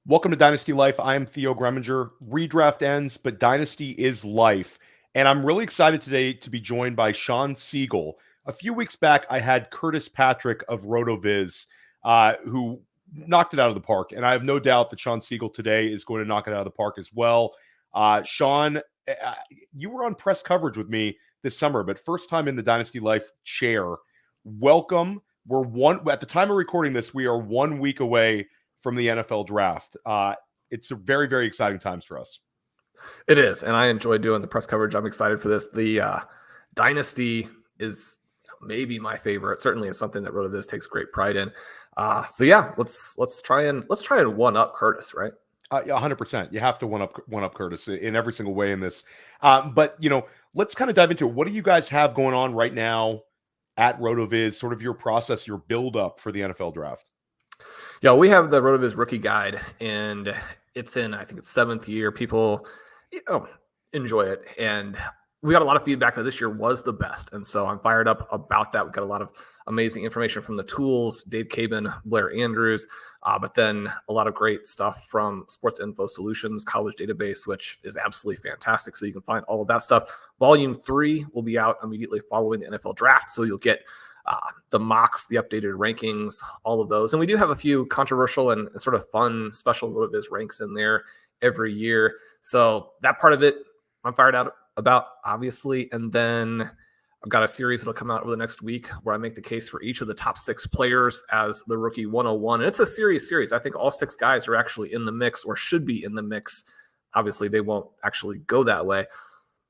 Welcome to Dynasty Life. I am Theo Gremminger. Redraft ends, but Dynasty is life. And I'm really excited today to be joined by Shawn Siegele. A few weeks back, I had Curtis Patrick of RotoViz, who knocked it out of the park. And I have no doubt that Shawn Siegele today is going to knock it out of the park as well. Shawn, you were on press coverage with me this summer, but first time in the Dynasty Life chair. Welcome. At the time of recording this, we are 1 week away from the NFL draft. It's a very, very exciting times for us. It is, and I enjoy doing the press coverage. I'm excited for this. The Dynasty is maybe my favorite. Certainly is something that RotoViz takes great pride in. So yeah, let's try and one up Curtis, right? 100%. You have to one up Curtis in every single way in this. But let's kind of dive into it. What do you guys have going on right now at RotoViz? Sort of your process, your build up for the NFL draft. Yeah, we have the RotoViz rookie guide, and it's in, I think it's 7th year. People enjoy it, and we got a lot of feedback that this year was the best, and so I'm fired up about that. We got a lot of amazing information from the tools, Dave Cabin, Blair Andrews, but then a lot of great stuff from Sports Info Solutions, College Database, which is absolutely fantastic. So you can find all of that stuff. Volume 3 will be out immediately following the NFL draft, so you'll get the mocks, the updated rankings, all of those. And we do have a few controversial and sort of fun special RotoViz ranks in there every year. So that part of it, I'm fired out about, obviously. And then I've got a series that'll come out over the next week where I make the case for each of the top 6 players as the rookie 101. And it's a serious series. I think all 6 guys are actually in the mix or should be in the mix. Obviously, they won't actually go that way.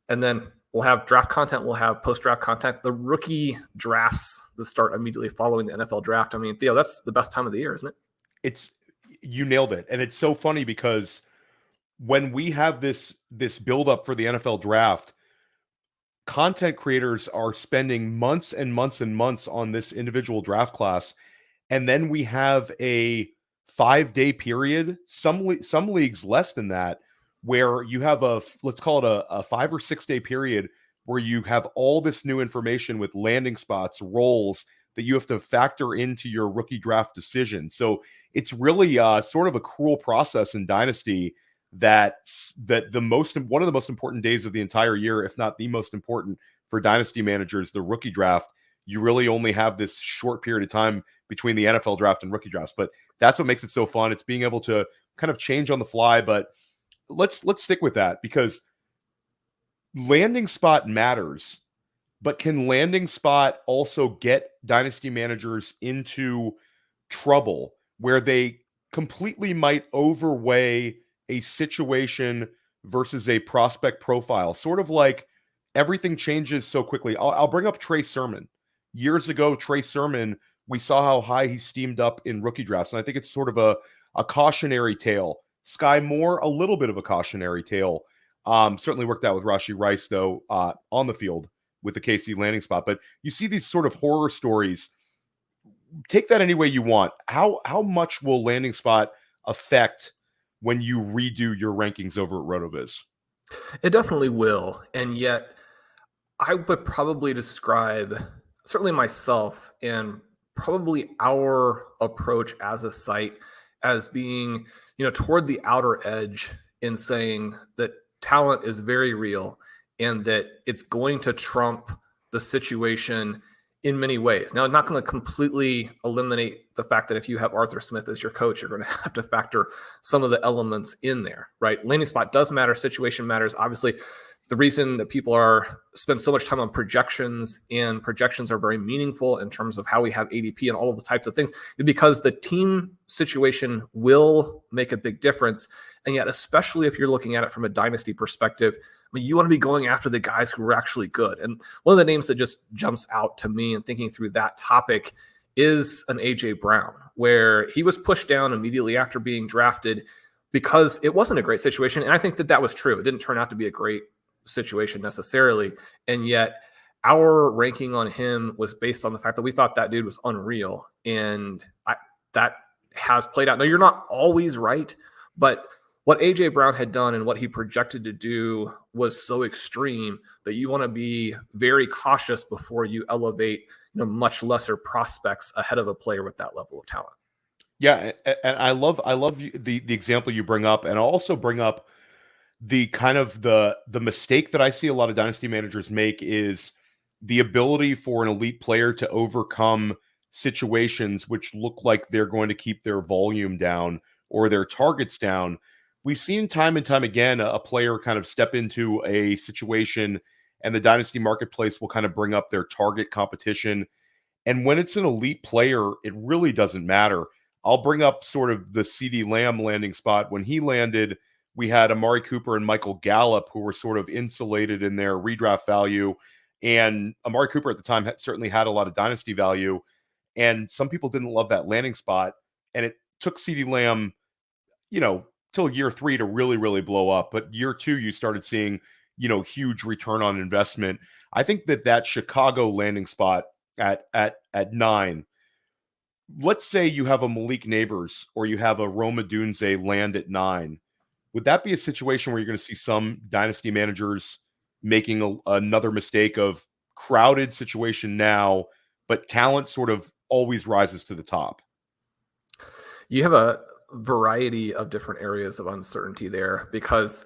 And then we'll have draft content. We'll have post-draft content. The rookie drafts that start immediately following the NFL draft. I mean, Theo, that's the best time of the year, isn't it? You nailed it. And it's so funny because when we have this build-up for the NFL draft, content creators are spending months and months and months on this individual draft class. And then we have a 5-day period, some leagues less than that, where you have let's call it a 5 or 6 day period where you have all this new information with landing spots, roles that you have to factor into your rookie draft decision. So it's really sort of a cruel process in Dynasty that one of the most important days of the entire year, if not the most important for Dynasty managers, the rookie draft. You really only have this short period of time between the NFL draft and rookie drafts, but that's what makes it so fun. It's being able to kind of change on the fly, but let's stick with that because landing spot matters, but can landing spot also get Dynasty managers into trouble where they completely might overweigh a situation versus a prospect profile? Sort of like everything changes so quickly. I'll bring up Trey Sermon. Years ago, Trey Sermon, we saw how high he steamed up in rookie drafts, and I think it's sort of a cautionary tale. Sky Moore, a little bit of a cautionary tale. Certainly worked out with Rashee Rice, though, on the field with the KC landing spot. But you see these sort of horror stories. Take that any way you want. How much will landing spot affect when you redo your rankings over at RotoViz? It definitely will. And yet I would probably describe, certainly myself and probably our approach as a site as being toward the outer edge in saying that talent is very real and that it's going to trump the situation in many ways. Now, I'm not going to completely eliminate the fact that if you have Arthur Smith as your coach, you're going to have to factor some of the elements in there, right? Landing spot does matter. Situation matters. Obviously, the reason that people spend so much time on projections, and projections are very meaningful in terms of how we have ADP and all of those types of things, is because the team situation will make a big difference. And yet, especially if you're looking at it from a dynasty perspective, I mean, you want to be going after the guys who are actually good. And one of the names that just jumps out to me and thinking through that topic is an AJ Brown, where he was pushed down immediately after being drafted because it wasn't a great situation. And I think that was true. It didn't turn out to be a great situation necessarily, and yet our ranking on him was based on the fact that we thought that dude was unreal, and that has played out. Now, you're not always right, but what AJ Brown had done and what he projected to do was so extreme that you want to be very cautious before you elevate much lesser prospects ahead of a player with that level of talent. Yeah, and I love the example you bring up, and I'll also bring up the kind of the mistake that I see a lot of dynasty managers make is the ability for an elite player to overcome situations which look like they're going to keep their volume down or their targets down. We've seen time and time again a player kind of step into a situation and the dynasty marketplace will kind of bring up their target competition. And when it's an elite player, it really doesn't matter. I'll bring up sort of the CD Lamb landing spot. When he landed, we had Amari Cooper and Michael Gallup, who were sort of insulated in their redraft value. And Amari Cooper at the time certainly had a lot of dynasty value. And some people didn't love that landing spot. And it took CD Lamb, till year 3 to really, really blow up. But year 2, you started seeing, huge return on investment. I think that Chicago landing spot at 9, let's say you have a Malik Neighbors or you have a Rome Odunze land at 9. Would that be a situation where you're going to see some dynasty managers making another mistake of crowded situation now, but talent sort of always rises to the top? You have a variety of different areas of uncertainty there, because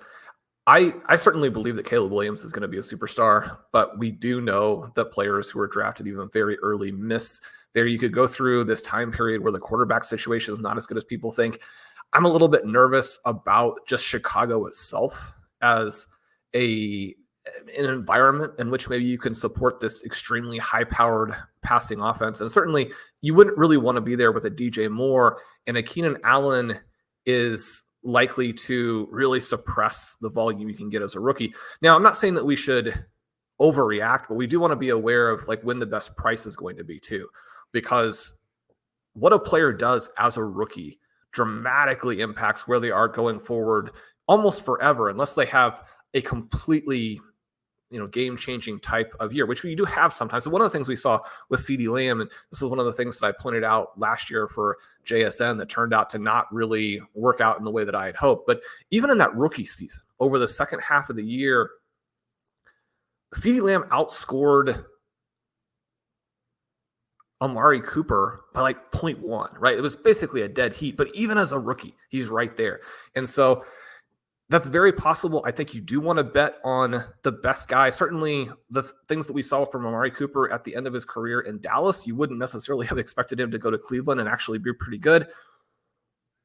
I certainly believe that Caleb Williams is going to be a superstar, but we do know that players who are drafted even very early miss there. You could go through this time period where the quarterback situation is not as good as people think. I'm a little bit nervous about just Chicago itself as an environment in which maybe you can support this extremely high-powered passing offense. And certainly you wouldn't really want to be there with a DJ Moore, and a Keenan Allen is likely to really suppress the volume you can get as a rookie. Now, I'm not saying that we should overreact, but we do want to be aware of like when the best price is going to be too, because what a player does as a rookie dramatically impacts where they are going forward almost forever, unless they have a completely game-changing type of year, which we do have sometimes. But one of the things we saw with CD Lamb, and this is one of the things that I pointed out last year for JSN that turned out to not really work out in the way that I had hoped. But even in that rookie season, over the second half of the year, CD Lamb outscored Amari Cooper by like 0.1, right? It was basically a dead heat, but even as a rookie, he's right there. And so that's very possible. I think you do want to bet on the best guy. Certainly the things that we saw from Amari Cooper at the end of his career in Dallas, you wouldn't necessarily have expected him to go to Cleveland and actually be pretty good.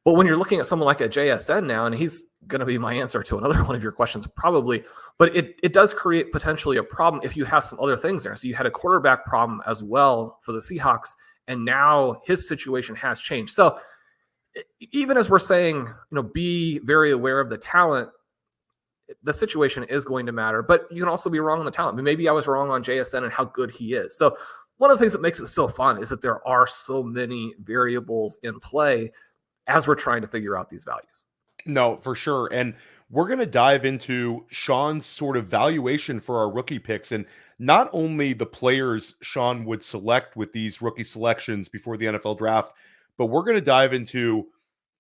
But when you're looking at someone like a JSN now, and he's going to be my answer to another one of your questions probably, but it does create potentially a problem if you have some other things there. So you had a quarterback problem as well for the Seahawks, and now his situation has changed. So even as we're saying, be very aware of the talent, the situation is going to matter, but you can also be wrong on the talent. I mean, maybe I was wrong on JSN and how good he is. So one of the things that makes it so fun is that there are so many variables in play as we're trying to figure out these values. No, for sure. And we're going to dive into Shawn's sort of valuation for our rookie picks, and not only the players Shawn would select with these rookie selections before the NFL draft, but we're going to dive into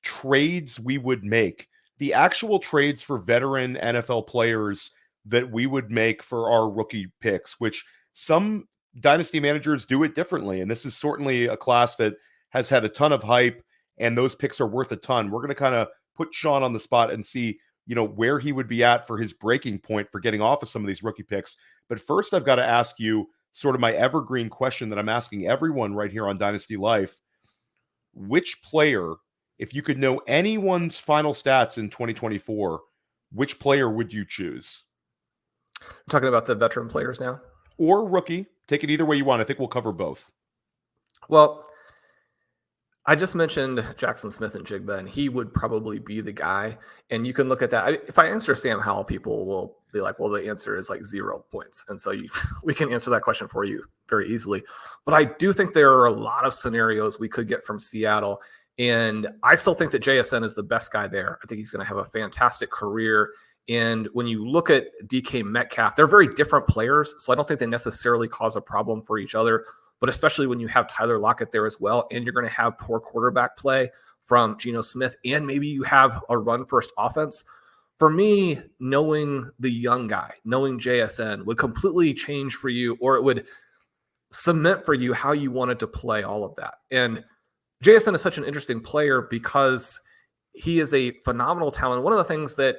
trades we would make, the actual trades for veteran NFL players that we would make for our rookie picks, which some dynasty managers do it differently. And this is certainly a class that has had a ton of hype, and those picks are worth a ton. We're going to kind of put Shawn on the spot and see, where he would be at for his breaking point for getting off of some of these rookie picks. But first, I've got to ask you sort of my evergreen question that I'm asking everyone right here on Dynasty Life. Which player, if you could know anyone's final stats in 2024, which player would you choose? I'm talking about the veteran players now? Or rookie. Take it either way you want. I think we'll cover both. Well, I just mentioned Jackson Smith and Jigba, and he would probably be the guy. And you can look at that. If I answer Sam Howell, people will be like, well, the answer is like 0 points. And so we can answer that question for you very easily. But I do think there are a lot of scenarios we could get from Seattle. And I still think that JSN is the best guy there. I think he's going to have a fantastic career. And when you look at DK Metcalf, they're very different players. So I don't think they necessarily cause a problem for each other. But especially when you have Tyler Lockett there as well, and you're going to have poor quarterback play from Geno Smith, and maybe you have a run-first offense. For me, knowing the young guy, knowing JSN would completely change for you, or it would cement for you how you wanted to play all of that. And JSN is such an interesting player because he is a phenomenal talent. One of the things that,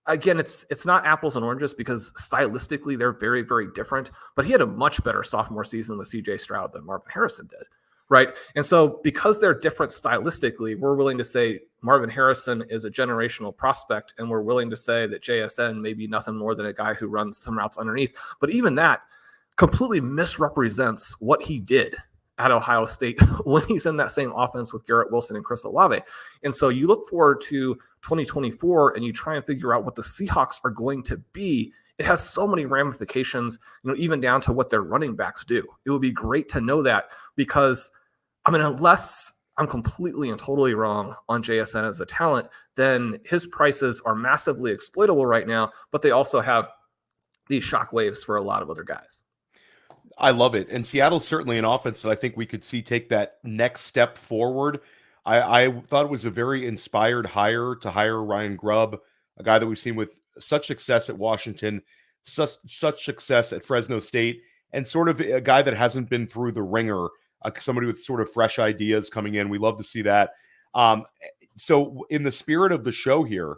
again, it's not apples and oranges because stylistically they're very, very different, but he had a much better sophomore season with CJ Stroud than Marvin Harrison did, right? And so because they're different stylistically, we're willing to say Marvin Harrison is a generational prospect, and we're willing to say that JSN may be nothing more than a guy who runs some routes underneath. But even that completely misrepresents what he did at Ohio State when he's in that same offense with Garrett Wilson and Chris Olave. And so you look forward to 2024 and you try and figure out what the Seahawks are going to be. It has so many ramifications, even down to what their running backs do. It would be great to know that because, unless I'm completely and totally wrong on JSN as a talent, then his prices are massively exploitable right now, but they also have these shockwaves for a lot of other guys. I love it. And Seattle's certainly an offense that I think we could see take that next step forward. I thought it was a very inspired hire to hire Ryan Grubb, a guy that we've seen with such success at Washington, such success at Fresno State, and sort of a guy that hasn't been through the ringer, somebody with sort of fresh ideas coming in. We love to see that. So in the spirit of the show here,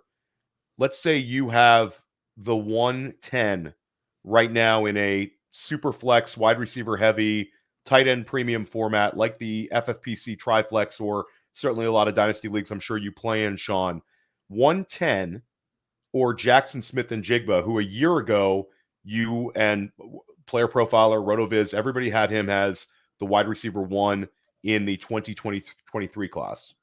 let's say you have the 110 right now in a super flex, wide receiver heavy, tight end premium format like the FFPC Triflex, or certainly a lot of dynasty leagues I'm sure you play in, Shawn. 110 or Jackson Smith and Jigba, who a year ago you and Player Profiler, RotoViz, everybody had him as the wide receiver 1 in the 2023 class.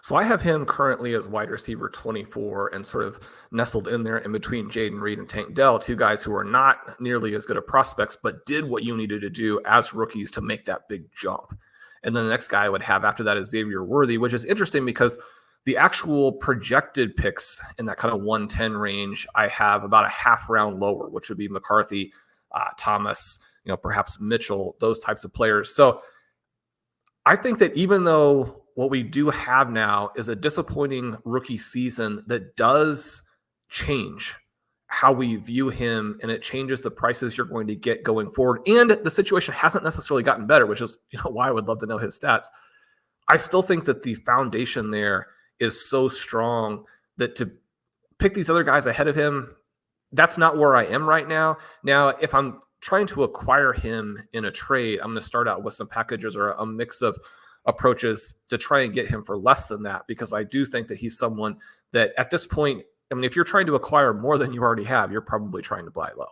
So I have him currently as wide receiver 24 and sort of nestled in there in between Jaden Reed and Tank Dell, two guys who are not nearly as good of prospects, but did what you needed to do as rookies to make that big jump. And then the next guy I would have after that is Xavier Worthy, which is interesting because the actual projected picks in that kind of 110 range, I have about a half round lower, which would be McCarthy, Thomas, perhaps Mitchell, those types of players. So I think that even though what we do have now is a disappointing rookie season that does change how we view him, and it changes the prices you're going to get going forward. And the situation hasn't necessarily gotten better, which is why I would love to know his stats. I still think that the foundation there is so strong that to pick these other guys ahead of him, that's not where I am right now. Now, if I'm trying to acquire him in a trade, I'm going to start out with some packages or a mix of approaches to try and get him for less than that, because I do think that he's someone that at this point, if you're trying to acquire more than you already have, you're probably trying to buy low.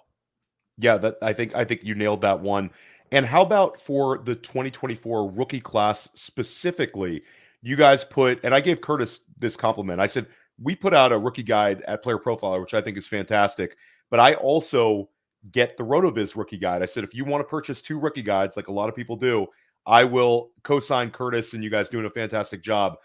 Yeah, I think you nailed that one. And how about for the 2024 rookie class specifically? You guys put, and I gave Curtis this compliment. I said, we put out a rookie guide at Player Profiler, which I think is fantastic, but I also get the RotoViz rookie guide. I said, if you want to purchase 2 rookie guides, like a lot of people do, I will co-sign Curtis, and you guys doing a fantastic job.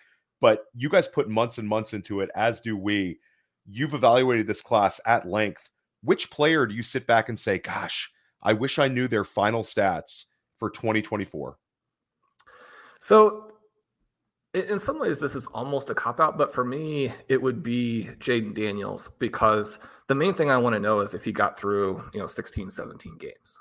But you guys put months and months into it, as do we. You've evaluated this class at length. Which player do you sit back and say, gosh, I wish I knew their final stats for 2024? So in some ways, this is almost a cop-out, but for me, it would be Jaden Daniels, because the main thing I want to know is if he got through 16, 17 games.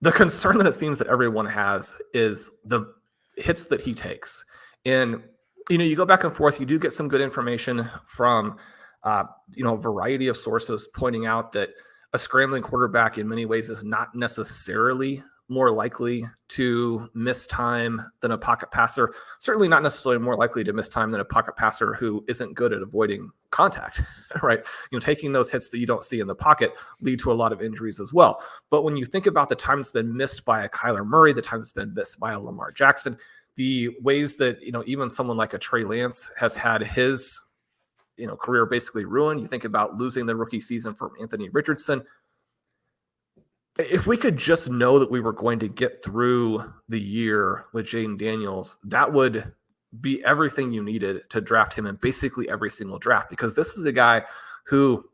The concern that it seems that everyone has is the hits that he takes. And, you go back and forth, you do get some good information from, a variety of sources pointing out that a scrambling quarterback in many ways is not necessarily more likely to miss time than a pocket passer. Certainly not necessarily more likely to miss time than a pocket passer who isn't good at avoiding contact, right? Taking those hits that you don't see in the pocket lead to a lot of injuries as well. But when you think about the time that's been missed by a Kyler Murray, the time that's been missed by a Lamar Jackson, the ways that, even someone like a Trey Lance has had his, career basically ruined. You think about losing the rookie season from Anthony Richardson. If we could just know that we were going to get through the year with Jaden Daniels, that would be everything you needed to draft him in basically every single draft, because this is a guy who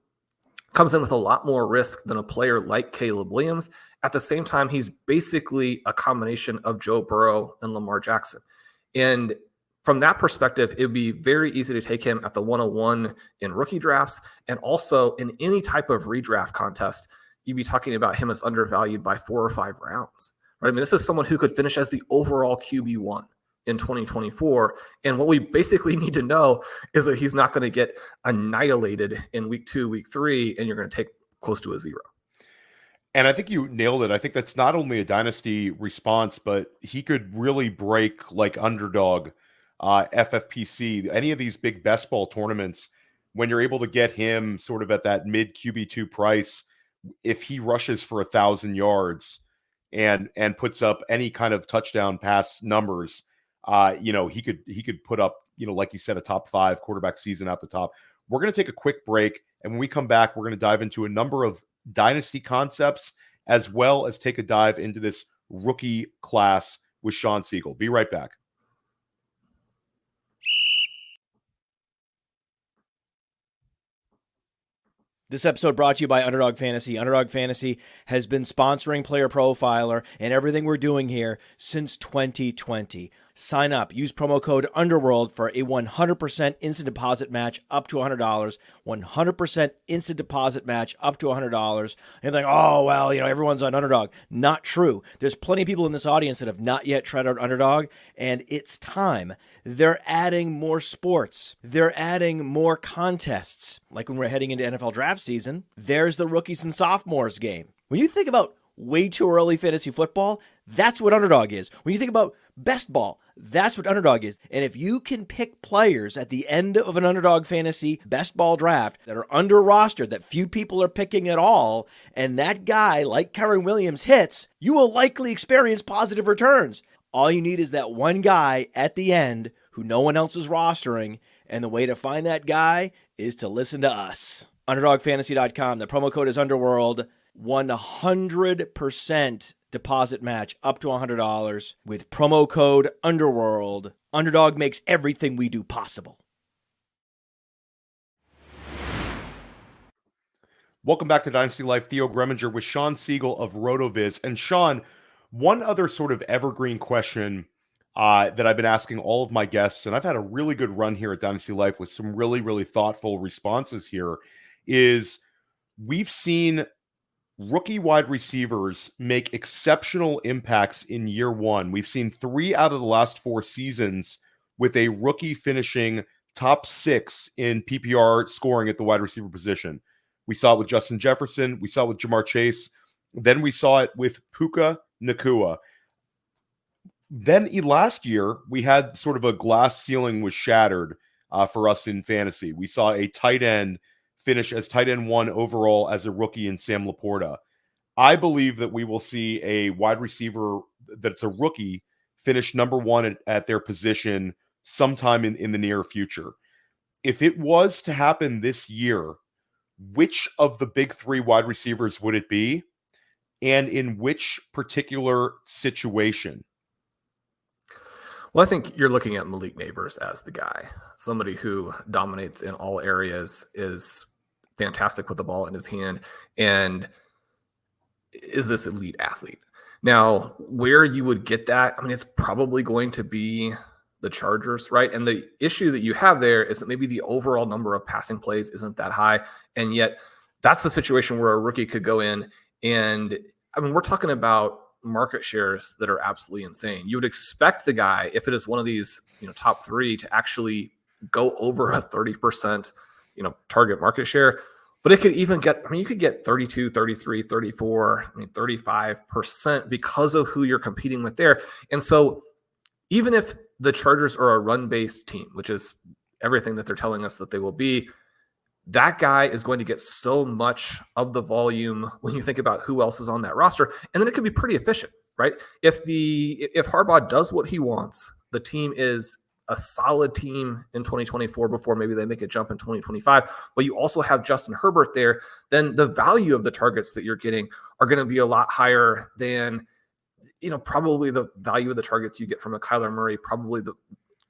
comes in with a lot more risk than a player like Caleb Williams. At the same time, he's basically a combination of Joe Burrow and Lamar Jackson. And from that perspective, it would be very easy to take him at the 101 in rookie drafts, and also in any type of redraft contest. You'd be talking about him as undervalued by 4 or 5 rounds, Right? I mean, this is someone who could finish as the overall QB1 in 2024. And what we basically need to know is that he's not going to get annihilated in week 2, week 3, and you're going to take close to a 0. And I think you nailed it. I think that's not only a dynasty response, but he could really break like Underdog, FFPC, any of these big best ball tournaments. When you're able to get him sort of at that mid QB2 price, if he rushes for 1,000 yards and puts up any kind of touchdown pass numbers, he could put up, like you said, a top 5 quarterback season at the top. We're going to take a quick break, and when we come back, we're going to dive into a number of dynasty concepts, as well as take a dive into this rookie class with Shawn Siegele. Be right back. This episode brought to you by Underdog Fantasy. Underdog Fantasy has been sponsoring Player Profiler and everything we're doing here since 2020. Sign up. Use promo code UNDERWORLD for a 100% instant deposit match up to $100. 100% instant deposit match up to $100. And you're like, oh, well, everyone's on Underdog. Not true. There's plenty of people in this audience that have not yet tried out Underdog, and it's time. They're adding more sports. They're adding more contests. Like when we're heading into NFL draft season, there's the rookies and sophomores game. When you think about way too early fantasy football, that's what Underdog is. When you think about best ball, that's what Underdog is. And if you can pick players at the end of an Underdog Fantasy best ball draft that are under rostered, that few people are picking at all, and that guy, like Garrett Williams, hits, you will likely experience positive returns. All you need is that one guy at the end who no one else is rostering, and the way to find that guy is to listen to us. UnderdogFantasy.com. The promo code is Underworld. 100% deposit match up to $100 with promo code Underworld. Underdog makes everything we do possible. Welcome back to Dynasty Life. Theo Gremminger with Shawn Siegele of RotoViz. And Shawn, one other sort of evergreen question that I've been asking all of my guests, and I've had a really good run here at Dynasty Life with some really, really thoughtful responses here, is we've seen rookie wide receivers make exceptional impacts in year one. We've seen 3 out of the last 4 seasons with a rookie finishing top 6 in PPR scoring at the wide receiver position. We saw it with Justin Jefferson. We saw it with Jamar Chase. Then we saw it with Puka Nacua. Then last year, we had sort of a glass ceiling was shattered for us in fantasy. We saw a tight end finish as tight end 1 overall as a rookie in Sam Laporta. I believe that we will see a wide receiver that's a rookie finish number 1 at their position sometime in the near future. If it was to happen this year, which of the big 3 wide receivers would it be? And in which particular situation? Well, I think you're looking at Malik Neighbors as the guy, somebody who dominates in all areas, is fantastic with the ball in his hand, and is this elite athlete. Now, where you would get that, I mean, it's probably going to be the Chargers, right? And the issue that you have there is that maybe the overall number of passing plays isn't that high, and yet that's the situation where a rookie could go in and, I mean, we're talking about market shares that are absolutely insane. You would expect the guy, if it is one of these, top 3, to actually go over a 30%, target market share. But it could even get, you could get 32, 33, 34, 35% because of who you're competing with there. And so even if the Chargers are a run-based team, which is everything that they're telling us that they will be, that guy is going to get so much of the volume when you think about who else is on that roster. And then it could be pretty efficient, right? If Harbaugh does what he wants, the team is a solid team in 2024 before maybe they make a jump in 2025, but you also have Justin Herbert there, then the value of the targets that you're getting are going to be a lot higher than, probably the value of the targets you get from a Kyler Murray, probably the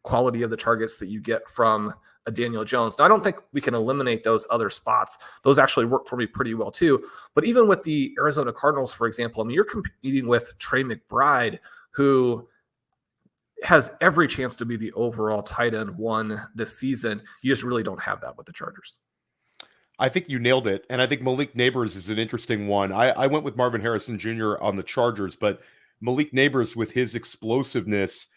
quality of the targets that you get from a Daniel Jones. Now, I don't think we can eliminate those other spots. Those actually work for me pretty well too. But even with the Arizona Cardinals, for example, you're competing with Trey McBride, who has every chance to be the overall tight end 1 this season. You just really don't have that with the Chargers. I think you nailed it. And I think Malik Neighbors is an interesting one. I went with Marvin Harrison Jr. on the Chargers, but Malik Neighbors, with his explosiveness,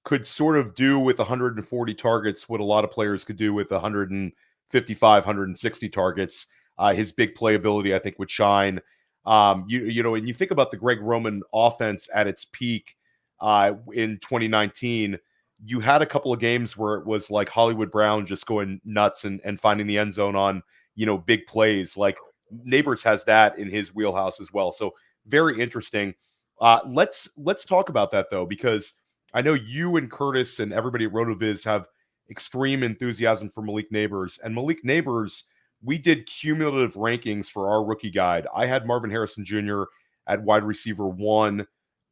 could sort of do with 140 targets what a lot of players could do with 155, 160 targets. His big playability, I think, would shine. You know, and you think about the Greg Roman offense at its peak in 2019, you had a couple of games where it was like Hollywood Brown just going nuts and finding the end zone on, you know, big plays. Like Neighbors has that in his wheelhouse as well. So very interesting. Let's talk about that though, because I know you and Curtis and everybody at RotoViz have extreme enthusiasm for Malik Neighbors. And Malik Neighbors, we did cumulative rankings for our rookie guide. I had Marvin Harrison Jr. at wide receiver 1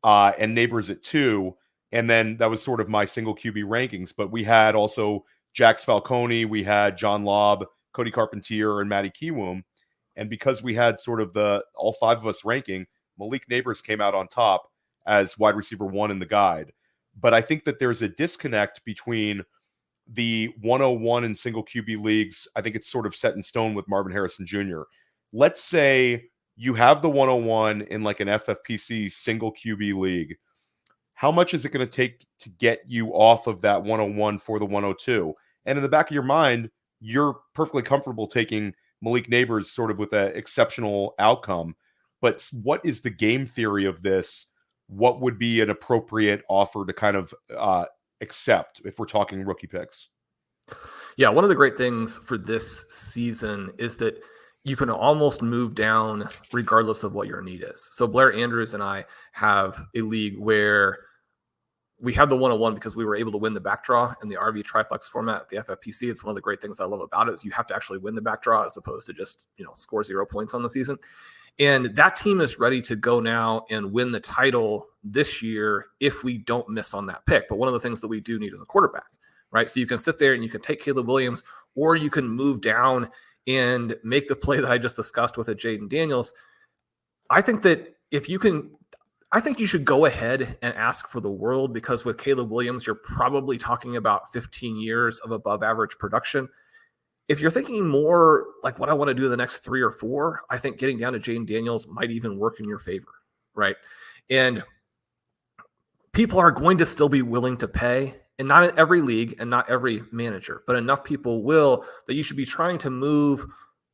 and Neighbors at 2. And then that was sort of my single QB rankings. But we had also Jax Falcone, we had John Lobb, Cody Carpentier, and Matty Kiwoom. And because we had sort of all 5 of us ranking, Malik Neighbors came out on top as wide receiver 1 in the guide. But I think that there's a disconnect between the 101 in single QB leagues. I think it's sort of set in stone with Marvin Harrison Jr. Let's say you have the 101 in like an FFPC single QB league. How much is it going to take to get you off of that 101 for the 102? And in the back of your mind, you're perfectly comfortable taking Malik Neighbors sort of with an exceptional outcome. But what is the game theory of this? What would be an appropriate offer to kind of accept if we're talking rookie picks? Yeah, one of the great things for this season is that you can almost move down regardless of what your need is. So Blair Andrews and I have a league where we have the 101 because we were able to win the back draw in the RV Triflex format at the FFPC. It's one of the great things I love about it is you have to actually win the back draw as opposed to just, you know, score 0 points on the season. And that team is ready to go now and win the title this year if we don't miss on that pick. But one of the things that we do need is a quarterback, right? So you can sit there and you can take Caleb Williams, or you can move down and make the play that I just discussed with a Jaden Daniels. I think that I think you should go ahead and ask for the world, because with Caleb Williams, you're probably talking about 15 years of above average production. If you're thinking more like what I want to do the next 3 or 4, I think getting down to Jaden Daniels might even work in your favor, right? And people are going to still be willing to pay, and not in every league and not every manager, but enough people will that you should be trying to move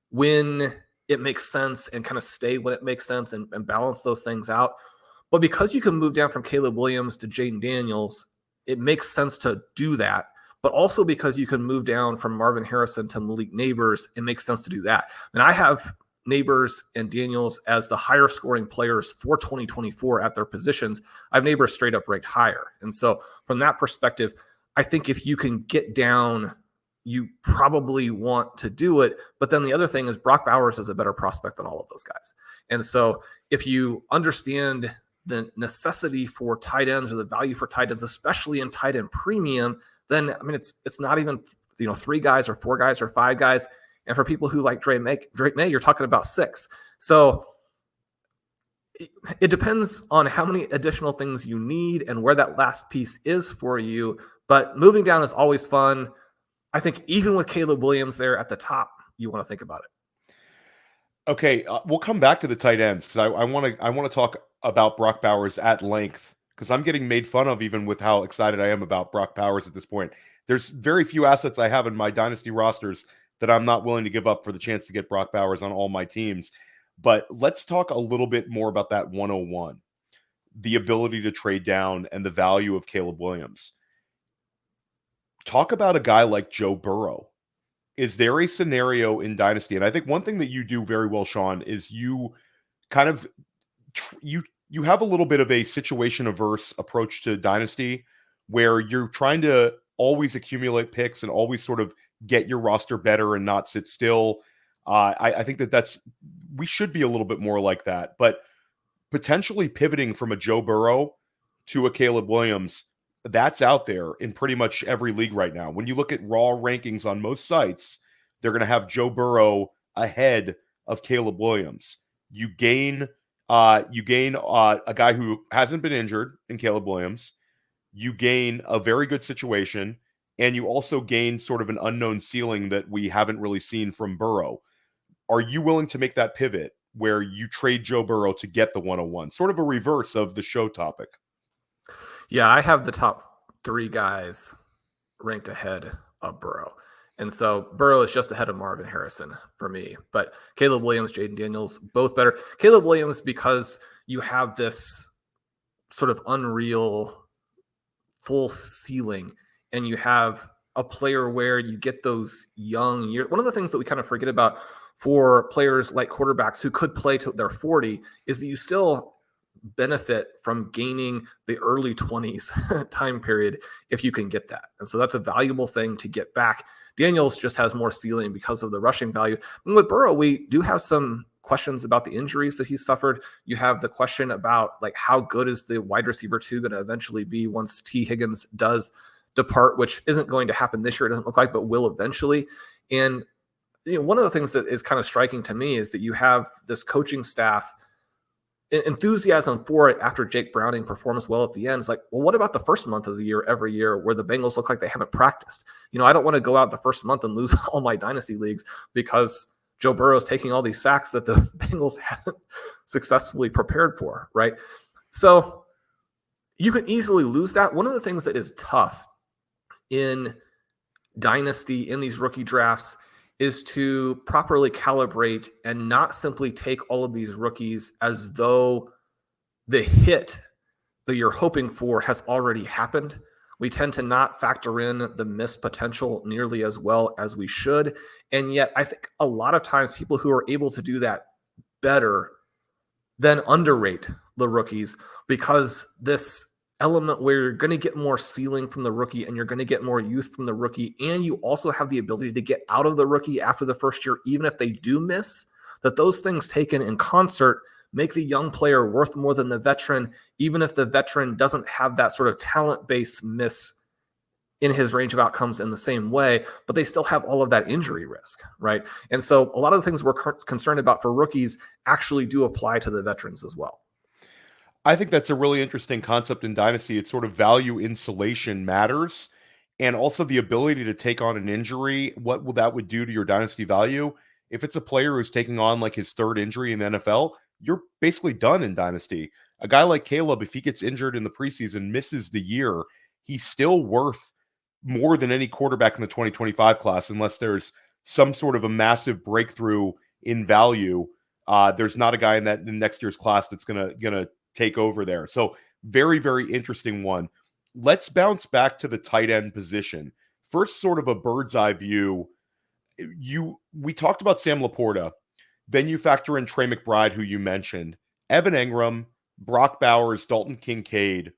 when it makes sense and kind of stay when it makes sense and balance those things out. But because you can move down from Caleb Williams to Jaden Daniels, it makes sense to do that. But also because you can move down from Marvin Harrison to Malik Neighbors, it makes sense to do that. And I have Neighbors and Daniels as the higher scoring players for 2024 at their positions. I have Neighbors straight up ranked higher. And so from that perspective, I think if you can get down, you probably want to do it. But then the other thing is Brock Bowers is a better prospect than all of those guys. And so if you understand the necessity for tight ends or the value for tight ends, especially in tight end premium, then I mean it's not even 3 guys or 4 guys or 5 guys. And for people who like Drake Maye, you're talking about 6. So it depends on how many additional things you need and where that last piece is for you. But moving down is always fun. I think even with Caleb Williams there at the top, you want to think about it. Okay, we'll come back to the tight ends because I want to talk about Brock Bowers at length, because I'm getting made fun of even with how excited I am about Brock Bowers at this point. There's very few assets I have in my dynasty rosters that I'm not willing to give up for the chance to get Brock Bowers on all my teams. But let's talk a little bit more about that 101, the ability to trade down and the value of Caleb Williams. Talk about a guy like Joe Burrow. Is there a scenario in Dynasty? And I think one thing that you do very well, Shawn, is you kind of you have a little bit of a situation averse approach to Dynasty where you're trying to always accumulate picks and always sort of get your roster better and not sit still. I think we should be a little bit more like that, but potentially pivoting from a Joe Burrow to a Caleb Williams, that's out there in pretty much every league right now. When you look at raw rankings on most sites, they're going to have Joe Burrow ahead of Caleb Williams. You gain a guy who hasn't been injured in Caleb Williams. You gain a very good situation, and you also gain sort of an unknown ceiling that we haven't really seen from Burrow. Are you willing to make that pivot where you trade Joe Burrow to get the 101? Sort of a reverse of the show topic. Yeah, I have the top 3 guys ranked ahead of Burrow. And so Burrow is just ahead of Marvin Harrison for me. But Caleb Williams, Jaden Daniels, both better. Caleb Williams, because you have this sort of unreal full ceiling, and you have a player where you get those young years. One of the things that we kind of forget about for players like quarterbacks who could play till they're 40 is that you still benefit from gaining the early 20s time period if you can get that. And so that's a valuable thing to get back. Daniels just has more ceiling because of the rushing value. And with Burrow, we do have some questions about the injuries that he suffered. You have the question about like how good is the wide receiver 2 going to eventually be once T. Higgins does depart, which isn't going to happen this year, it doesn't look like, but will eventually. And one of the things that is kind of striking to me is that you have this coaching staff enthusiasm for it after Jake Browning performs well at the end. It's like, well, what about the first month of the year every year where the Bengals look like they haven't practiced? I don't want to go out the first month and lose all my dynasty leagues because Joe Burrow is taking all these sacks that the Bengals haven't successfully prepared for, right? So you can easily lose that. One of the things that is tough in dynasty, in these rookie drafts, is to properly calibrate and not simply take all of these rookies as though the hit that you're hoping for has already happened. We tend to not factor in the missed potential nearly as well as we should. And yet I think a lot of times people who are able to do that better than underrate the rookies, because this element where you're going to get more ceiling from the rookie and you're going to get more youth from the rookie, and you also have the ability to get out of the rookie after the first year, even if they do miss, that those things taken in concert make the young player worth more than the veteran, even if the veteran doesn't have that sort of talent-based miss in his range of outcomes in the same way, but they still have all of that injury risk, right? And so a lot of the things we're concerned about for rookies actually do apply to the veterans as well. I think that's a really interesting concept in Dynasty. It's sort of value insulation matters, and also the ability to take on an injury, what that would do to your Dynasty value. If it's a player who's taking on like his 3rd injury in the NFL, you're basically done in Dynasty. A guy like Caleb, if he gets injured in the preseason, misses the year, he's still worth more than any quarterback in the 2025 class, unless there's some sort of a massive breakthrough in value. There's not a guy in the next year's class that's gonna take over there. So very, very interesting one. Let's bounce back to the tight end position. First, sort of a bird's eye view. We talked about Sam Laporta. Then you factor in Trey McBride, who you mentioned, Evan Engram, Brock Bowers, Dalton Kincaid.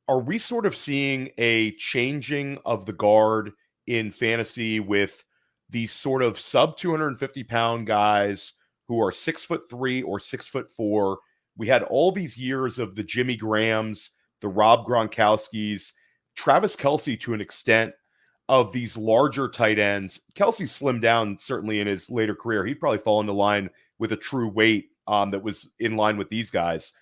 Are we sort of seeing a changing of the guard in fantasy with these sort of sub 250 pound guys who are 6'3" or 6'4"? We had all these years of the Jimmy Grahams, the Rob Gronkowskis, Travis Kelce to an extent, of these larger tight ends. Kelce slimmed down certainly in his later career. He'd probably fall into line with a true weight that was in line with these guys.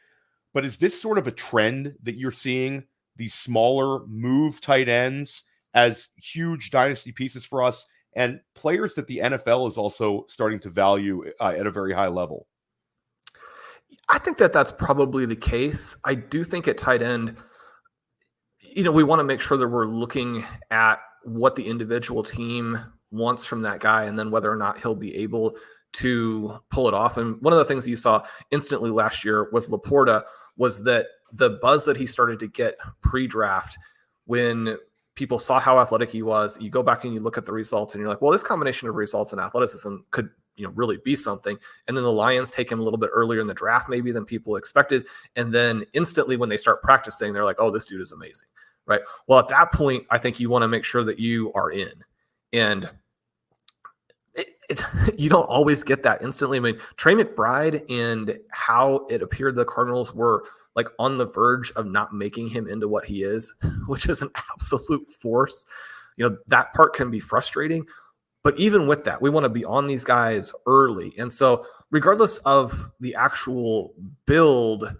But is this sort of a trend that you're seeing, these smaller move tight ends as huge dynasty pieces for us, and players that the NFL is also starting to value at a very high level? I think that that's probably the case. I do think at tight end, we want to make sure that we're looking at what the individual team wants from that guy and then whether or not he'll be able to pull it off. And one of the things you saw instantly last year with Laporta was that the buzz that he started to get pre-draft, when people saw how athletic he was, you go back and you look at the results and you're like, well, this combination of results and athleticism could really be something. And then the Lions take him a little bit earlier in the draft maybe than people expected. And then instantly when they start practicing, they're like, oh, this dude is amazing, right? Well, at that point, I think you want to make sure that you are in. And you don't always get that instantly. I mean, Trey McBride and how it appeared the Cardinals were like on the verge of not making him into what he is, which is an absolute force. That part can be frustrating. But even with that, we want to be on these guys early. And so regardless of the actual build,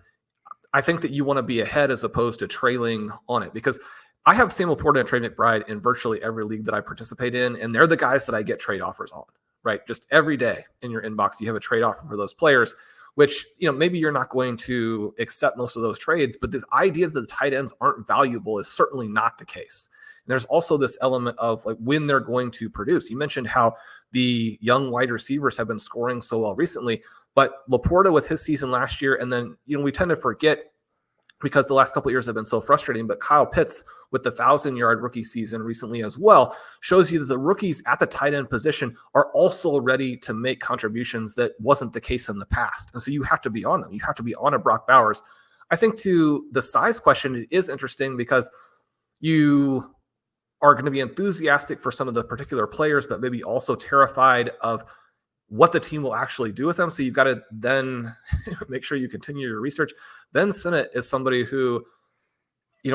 I think that you want to be ahead as opposed to trailing on it, because I have Sam Laporta and Trey McBride in virtually every league that I participate in, and they're the guys that I get trade offers on, right? Just every day in your inbox, you have a trade offer for those players, which, maybe you're not going to accept most of those trades, but this idea that the tight ends aren't valuable is certainly not the case. And there's also this element of like when they're going to produce. You mentioned how the young wide receivers have been scoring so well recently, but Laporta with his season last year, and then, we tend to forget because the last couple of years have been so frustrating, but Kyle Pitts with the 1,000-yard rookie season recently as well shows you that the rookies at the tight end position are also ready to make contributions that wasn't the case in the past. And so you have to be on them. You have to be on a Brock Bowers. I think to the size question, it is interesting because you are going to be enthusiastic for some of the particular players, but maybe also terrified of what the team will actually do with them. So you've got to then make sure you continue your research. Ben Sinnott is somebody who,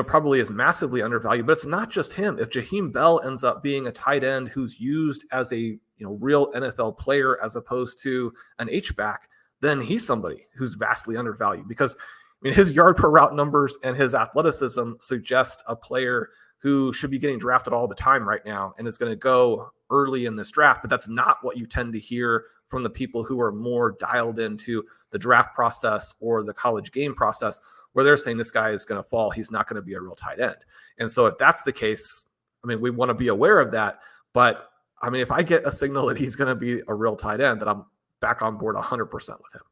probably is massively undervalued, but it's not just him. If Jaheim Bell ends up being a tight end who's used as a, real NFL player as opposed to an H-back, then he's somebody who's vastly undervalued because his yard per route numbers and his athleticism suggest a player who should be getting drafted all the time right now and is going to go early in this draft. But that's not what you tend to hear from the people who are more dialed into the draft process or the college game process, where they're saying this guy is going to fall. He's not going to be a real tight end. And so if that's the case, we want to be aware of that. But if I get a signal that he's going to be a real tight end, that I'm back on board 100% with him.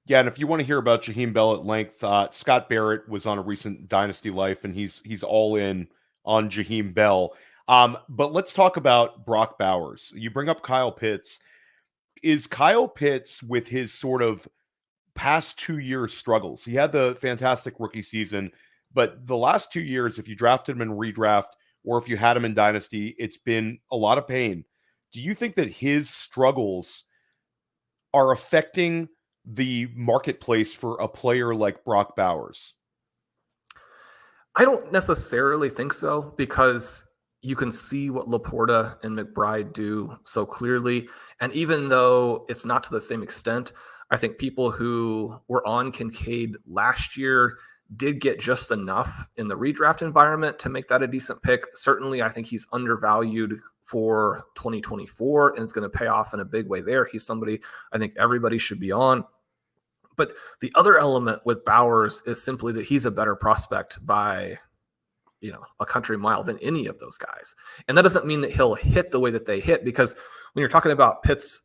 Yeah, and if you want to hear about Jaheim Bell at length, Scott Barrett was on a recent Dynasty Life, and he's all in on Jaheim Bell. But let's talk about Brock Bowers. You bring up Kyle Pitts. Is Kyle Pitts, with his sort of past 2-year struggles, he had the fantastic rookie season, but the last 2 years, if you drafted him in redraft or if you had him in Dynasty, it's been a lot of pain. Do you think that his struggles are affecting the marketplace for a player like Brock Bowers? I don't necessarily think so, because you can see what Laporta and McBride do so clearly. And even though it's not to the same extent, I think people who were on Kincaid last year did get just enough in the redraft environment to make that a decent pick. Certainly, I think he's undervalued for 2024, and it's going to pay off in a big way there. He's somebody I think everybody should be on. But the other element with Bowers is simply that he's a better prospect by, a country mile than any of those guys. And that doesn't mean that he'll hit the way that they hit, because when you're talking about Pitts,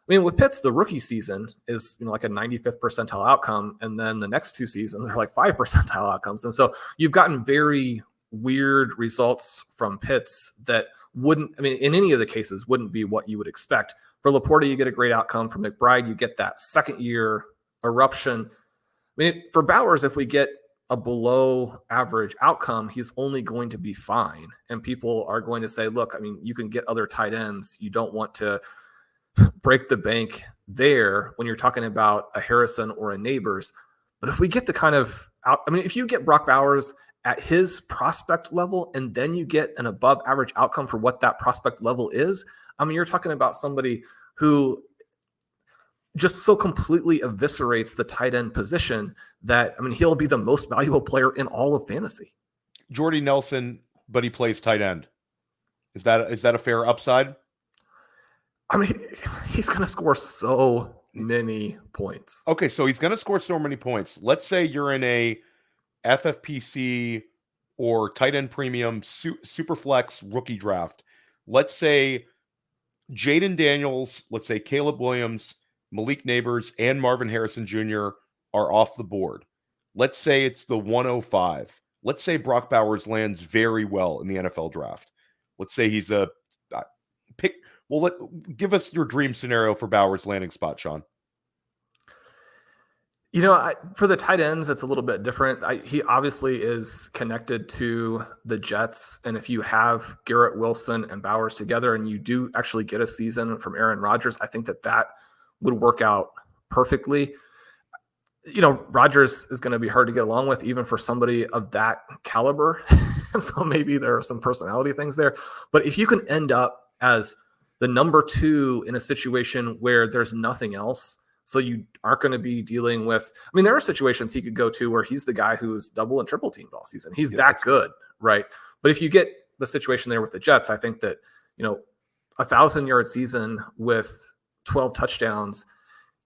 with Pitts, the rookie season is, like a 95th percentile outcome. And then the next 2 seasons are like 5 percentile outcomes. And so you've gotten very weird results from Pitts that wouldn't, in any of the cases, wouldn't be what you would expect. For Laporta, you get a great outcome. For McBride, you get that second year eruption. For Bowers, if we get a below average outcome, he's only going to be fine. And people are going to say, look, you can get other tight ends. You don't want to break the bank there when you're talking about a Harrison or a Neighbors. But if we get the kind of if you get Brock Bowers at his prospect level, and then you get an above average outcome for what that prospect level is, you're talking about somebody who just so completely eviscerates the tight end position that, he'll be the most valuable player in all of fantasy. Jordy Nelson, but he plays tight end. Is that a fair upside? He's going to score so many points. Okay, so he's going to score so many points. Let's say you're in a FFPC or tight end premium super flex rookie draft. Let's say Jaden Daniels, let's say Caleb Williams, Malik Neighbors, and Marvin Harrison Jr. are off the board. Let's say it's the 105. Let's say Brock Bowers lands very well in the NFL draft. Let's say he's a pick. Well, give us your dream scenario for Bowers' landing spot, Shawn. For the tight ends, it's a little bit different. He obviously is connected to the Jets. And if you have Garrett Wilson and Bowers together and you do actually get a season from Aaron Rodgers, I think that would work out perfectly. Rodgers is going to be hard to get along with, even for somebody of that caliber. So maybe there are some personality things there. But if you can end up as the number 2 in a situation where there's nothing else, so you aren't going to be dealing with, there are situations he could go to where he's the guy who's double and triple teamed all season. He's that good, right? But if you get the situation there with the Jets, I think that, 1,000-yard season with 12 touchdowns,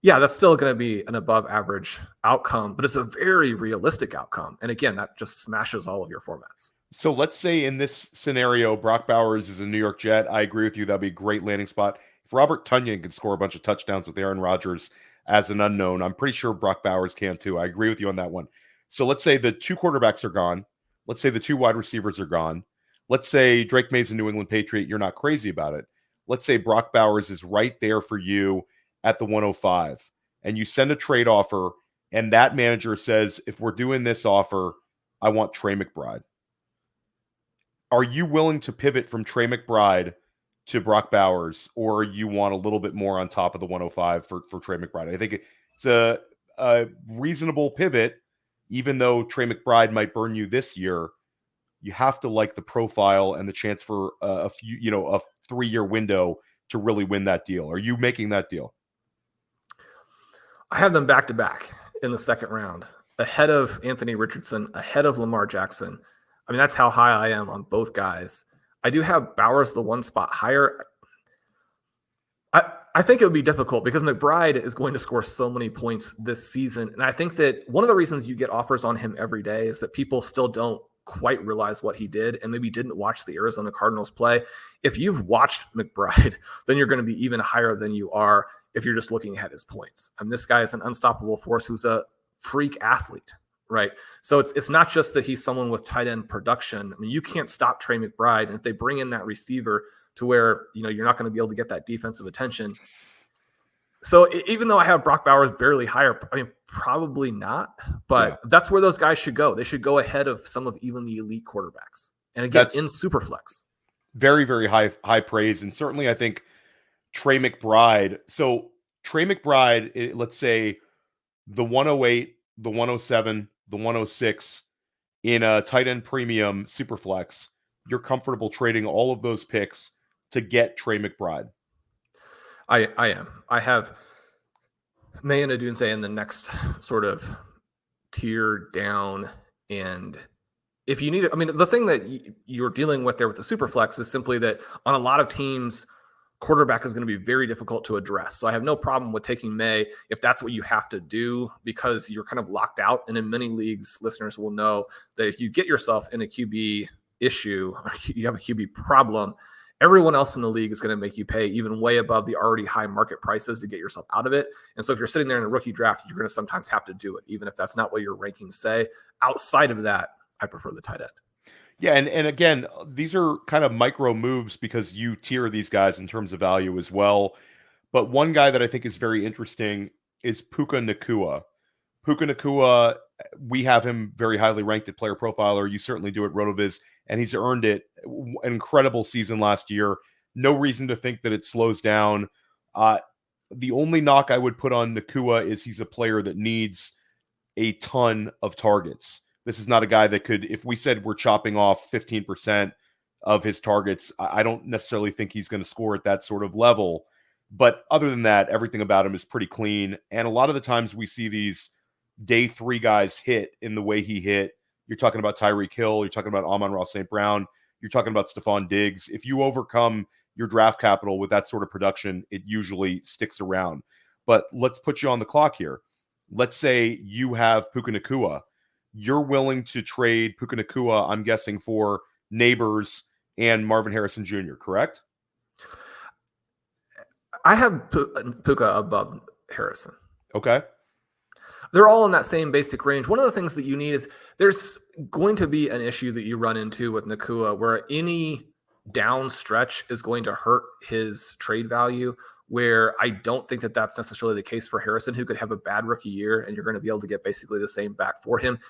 yeah, that's still going to be an above average outcome, but it's a very realistic outcome. And again, that just smashes all of your formats. So let's say in this scenario, Brock Bowers is a New York Jet. I agree with you. That'd be a great landing spot. If Robert Tonyan can score a bunch of touchdowns with Aaron Rodgers as an unknown, I'm pretty sure Brock Bowers can too. I agree with you on that one. So let's say the 2 quarterbacks are gone. Let's say the 2 wide receivers are gone. Let's say Drake May's a New England Patriot. You're not crazy about it. Let's say Brock Bowers is right there for you at the 105, and you send a trade offer, and that manager says, if we're doing this offer, I want Trey McBride. Are you willing to pivot from Trey McBride to Brock Bowers, or you want a little bit more on top of the 105 for Trey McBride? I think it's a reasonable pivot, even though Trey McBride might burn you this year. You have to like the profile and the chance for a 3-year window to really win that deal. Are you making that deal? I have them back to back in the second round, ahead of Anthony Richardson, ahead of Lamar Jackson. I mean, that's how high I am on both guys. I do have Bowers the 1 spot higher. I think it would be difficult because McBride is going to score so many points this season. And I think that one of the reasons you get offers on him every day is that people still don't quite realize what he did and maybe didn't watch the Arizona Cardinals play. If you've watched McBride, then you're going to be even higher than you are if you're just looking at his points. I mean, this guy is an unstoppable force who's a freak athlete, right? So it's not just that he's someone with tight end production. I mean, you can't stop Trey McBride. And if they bring in that receiver to where, you're not going to be able to get that defensive attention. So even though I have Brock Bowers barely higher, I mean, probably not, but that's where those guys should go. They should go ahead of some of even the elite quarterbacks. And again, in Superflex. Very, very high praise. And certainly I think Trey McBride. So Trey McBride, let's say the 108, the 107, the 106 in a tight end premium Superflex, you're comfortable trading all of those picks to get Trey McBride. I am. I have Maye and Odunze in the next sort of tier down. And if you need it, I mean, the thing that you're dealing with there with the Superflex is simply that on a lot of teams, quarterback is going to be very difficult to address. So I have no problem with taking Maye if that's what you have to do, because you're kind of locked out. And in many leagues, listeners will know that if you get yourself in a QB issue, or you have a QB problem, everyone else in the league is going to make you pay even way above the already high market prices to get yourself out of it. And so if you're sitting there in a rookie draft, you're going to sometimes have to do it, even if that's not what your rankings say. Outside of that, I prefer the tight end. Yeah, and again, these are kind of micro moves because you tier these guys in terms of value as well. But one guy that I think is very interesting is Puka Nacua. Puka Nacua, we have him very highly ranked at Player Profiler. You certainly do at RotoViz, and he's earned it. An incredible season last year. No reason to think that it slows down. The only knock I would put on Nacua is he's a player that needs a ton of targets. This is not a guy that could, if we said we're chopping off 15% of his targets, I don't necessarily think he's going to score at that sort of level. But other than that, everything about him is pretty clean. And a lot of the times we see these day 3 guys hit in the way he hit. You're talking about Tyreek Hill. You're talking about Amon-Ra St. Brown. You're talking about Stephon Diggs. If you overcome your draft capital with that sort of production, it usually sticks around. But let's put you on the clock here. Let's say you have Puka Nacua. You're willing to trade Puka Nacua, I'm guessing, for Neighbors and Marvin Harrison Jr., correct? I have Puka above Harrison. Okay. They're all in that same basic range. One of the things that you need is there's going to be an issue that you run into with Nacua where any down stretch is going to hurt his trade value, where I don't think that that's necessarily the case for Harrison, who could have a bad rookie year and you're going to be able to get basically the same back for him.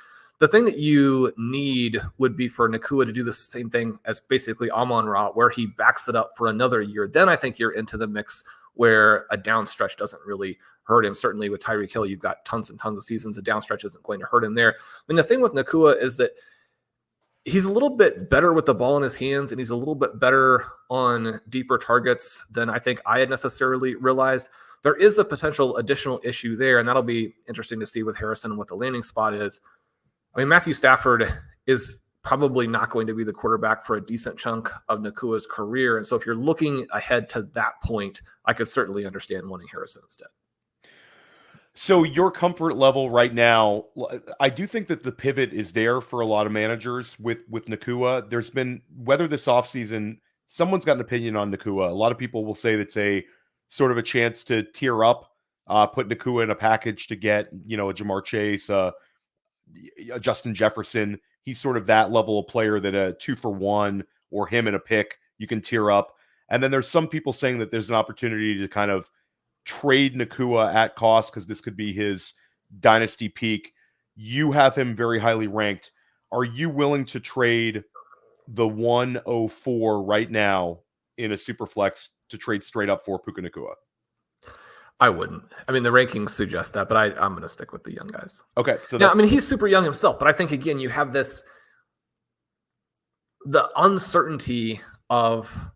The thing that you need would be for Nacua to do the same thing as basically Amon-Ra, where he backs it up for another year. Then I think you're into the mix where a down stretch doesn't really hurt him. Certainly with Tyreek Hill, you've got tons and tons of seasons. A down stretch isn't going to hurt him there. I mean, the thing with Nacua is that he's a little bit better with the ball in his hands, and he's a little bit better on deeper targets than I think I had necessarily realized. There is the potential additional issue there, and that'll be interesting to see with Harrison and what the landing spot is. I mean, Matthew Stafford is probably not going to be the quarterback for a decent chunk of Nacua's career. And so if you're looking ahead to that point, I could certainly understand wanting Harrison instead. So your comfort level right now, I do think that the pivot is there for a lot of managers with Nacua. There's been, whether this offseason, someone's got an opinion on Nacua. A lot of people will say that's a sort of a chance to tier up, put Nacua in a package to get, a Jamar Chase, a Justin Jefferson. He's sort of that level of player that a 2-for-1 or him in a pick, you can tier up. And then there's some people saying that there's an opportunity to kind of trade Nacua at cost because this could be his dynasty peak. You have him very highly ranked. Are you willing to trade the 104 right now in a super flex to trade straight up for Puka Nacua? I wouldn't. I mean, the rankings suggest that, but I'm going to stick with the young guys. Okay. So now, I mean, he's super young himself, but I think, again, you have the uncertainty of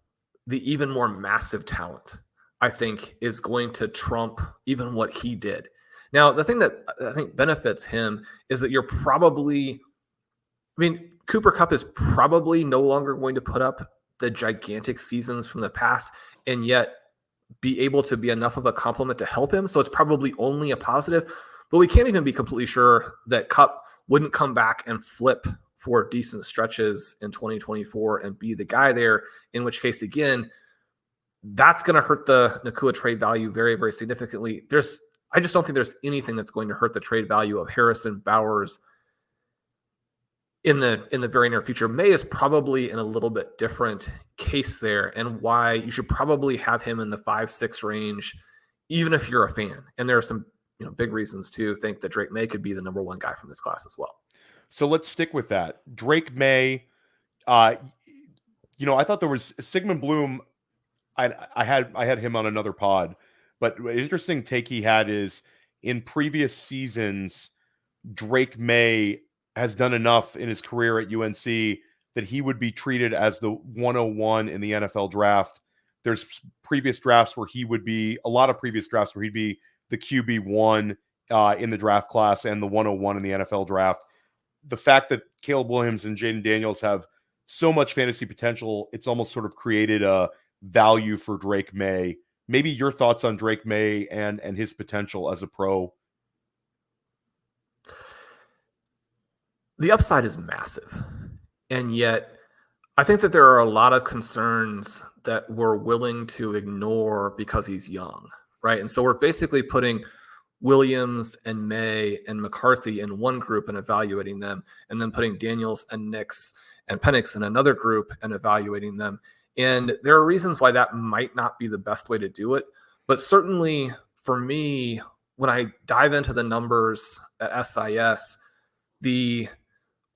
the even more massive talent, I think, is going to trump even what he did. Now, the thing that I think benefits him is that Cooper Kupp is probably no longer going to put up the gigantic seasons from the past and yet be able to be enough of a compliment to help him. So it's probably only a positive, but we can't even be completely sure that Kupp wouldn't come back and flip for decent stretches in 2024 and be the guy there, in which case, again, that's going to hurt the Nacua trade value very, very significantly. I just don't think there's anything that's going to hurt the trade value of Harrison, Bowers in the very near future. Maye is probably in a little bit different case there, and why you should probably have him in the 5-6 range, even if you're a fan. And there are some big reasons to think that Drake Maye could be the number one guy from this class as well. So let's stick with that. Drake Maye, I thought there was Sigmund Bloom. I had him on another pod, but an interesting take he had is in previous seasons, Drake Maye has done enough in his career at UNC that he would be treated as the 101 in the NFL draft. There's previous drafts where he'd be the QB1 in the draft class and the 101 in the NFL draft. The fact that Caleb Williams and Jaden Daniels have so much fantasy potential, it's almost sort of created a value for Drake Maye. Maybe your thoughts on Drake Maye and his potential as a pro. The upside is massive. And yet I think that there are a lot of concerns that we're willing to ignore because he's young, right? And so we're basically putting Williams and Maye and McCarthy in one group and evaluating them, and then putting Daniels and Nix and Penix in another group and evaluating them. And there are reasons why that might not be the best way to do it. But certainly for me, when I dive into the numbers at SIS, the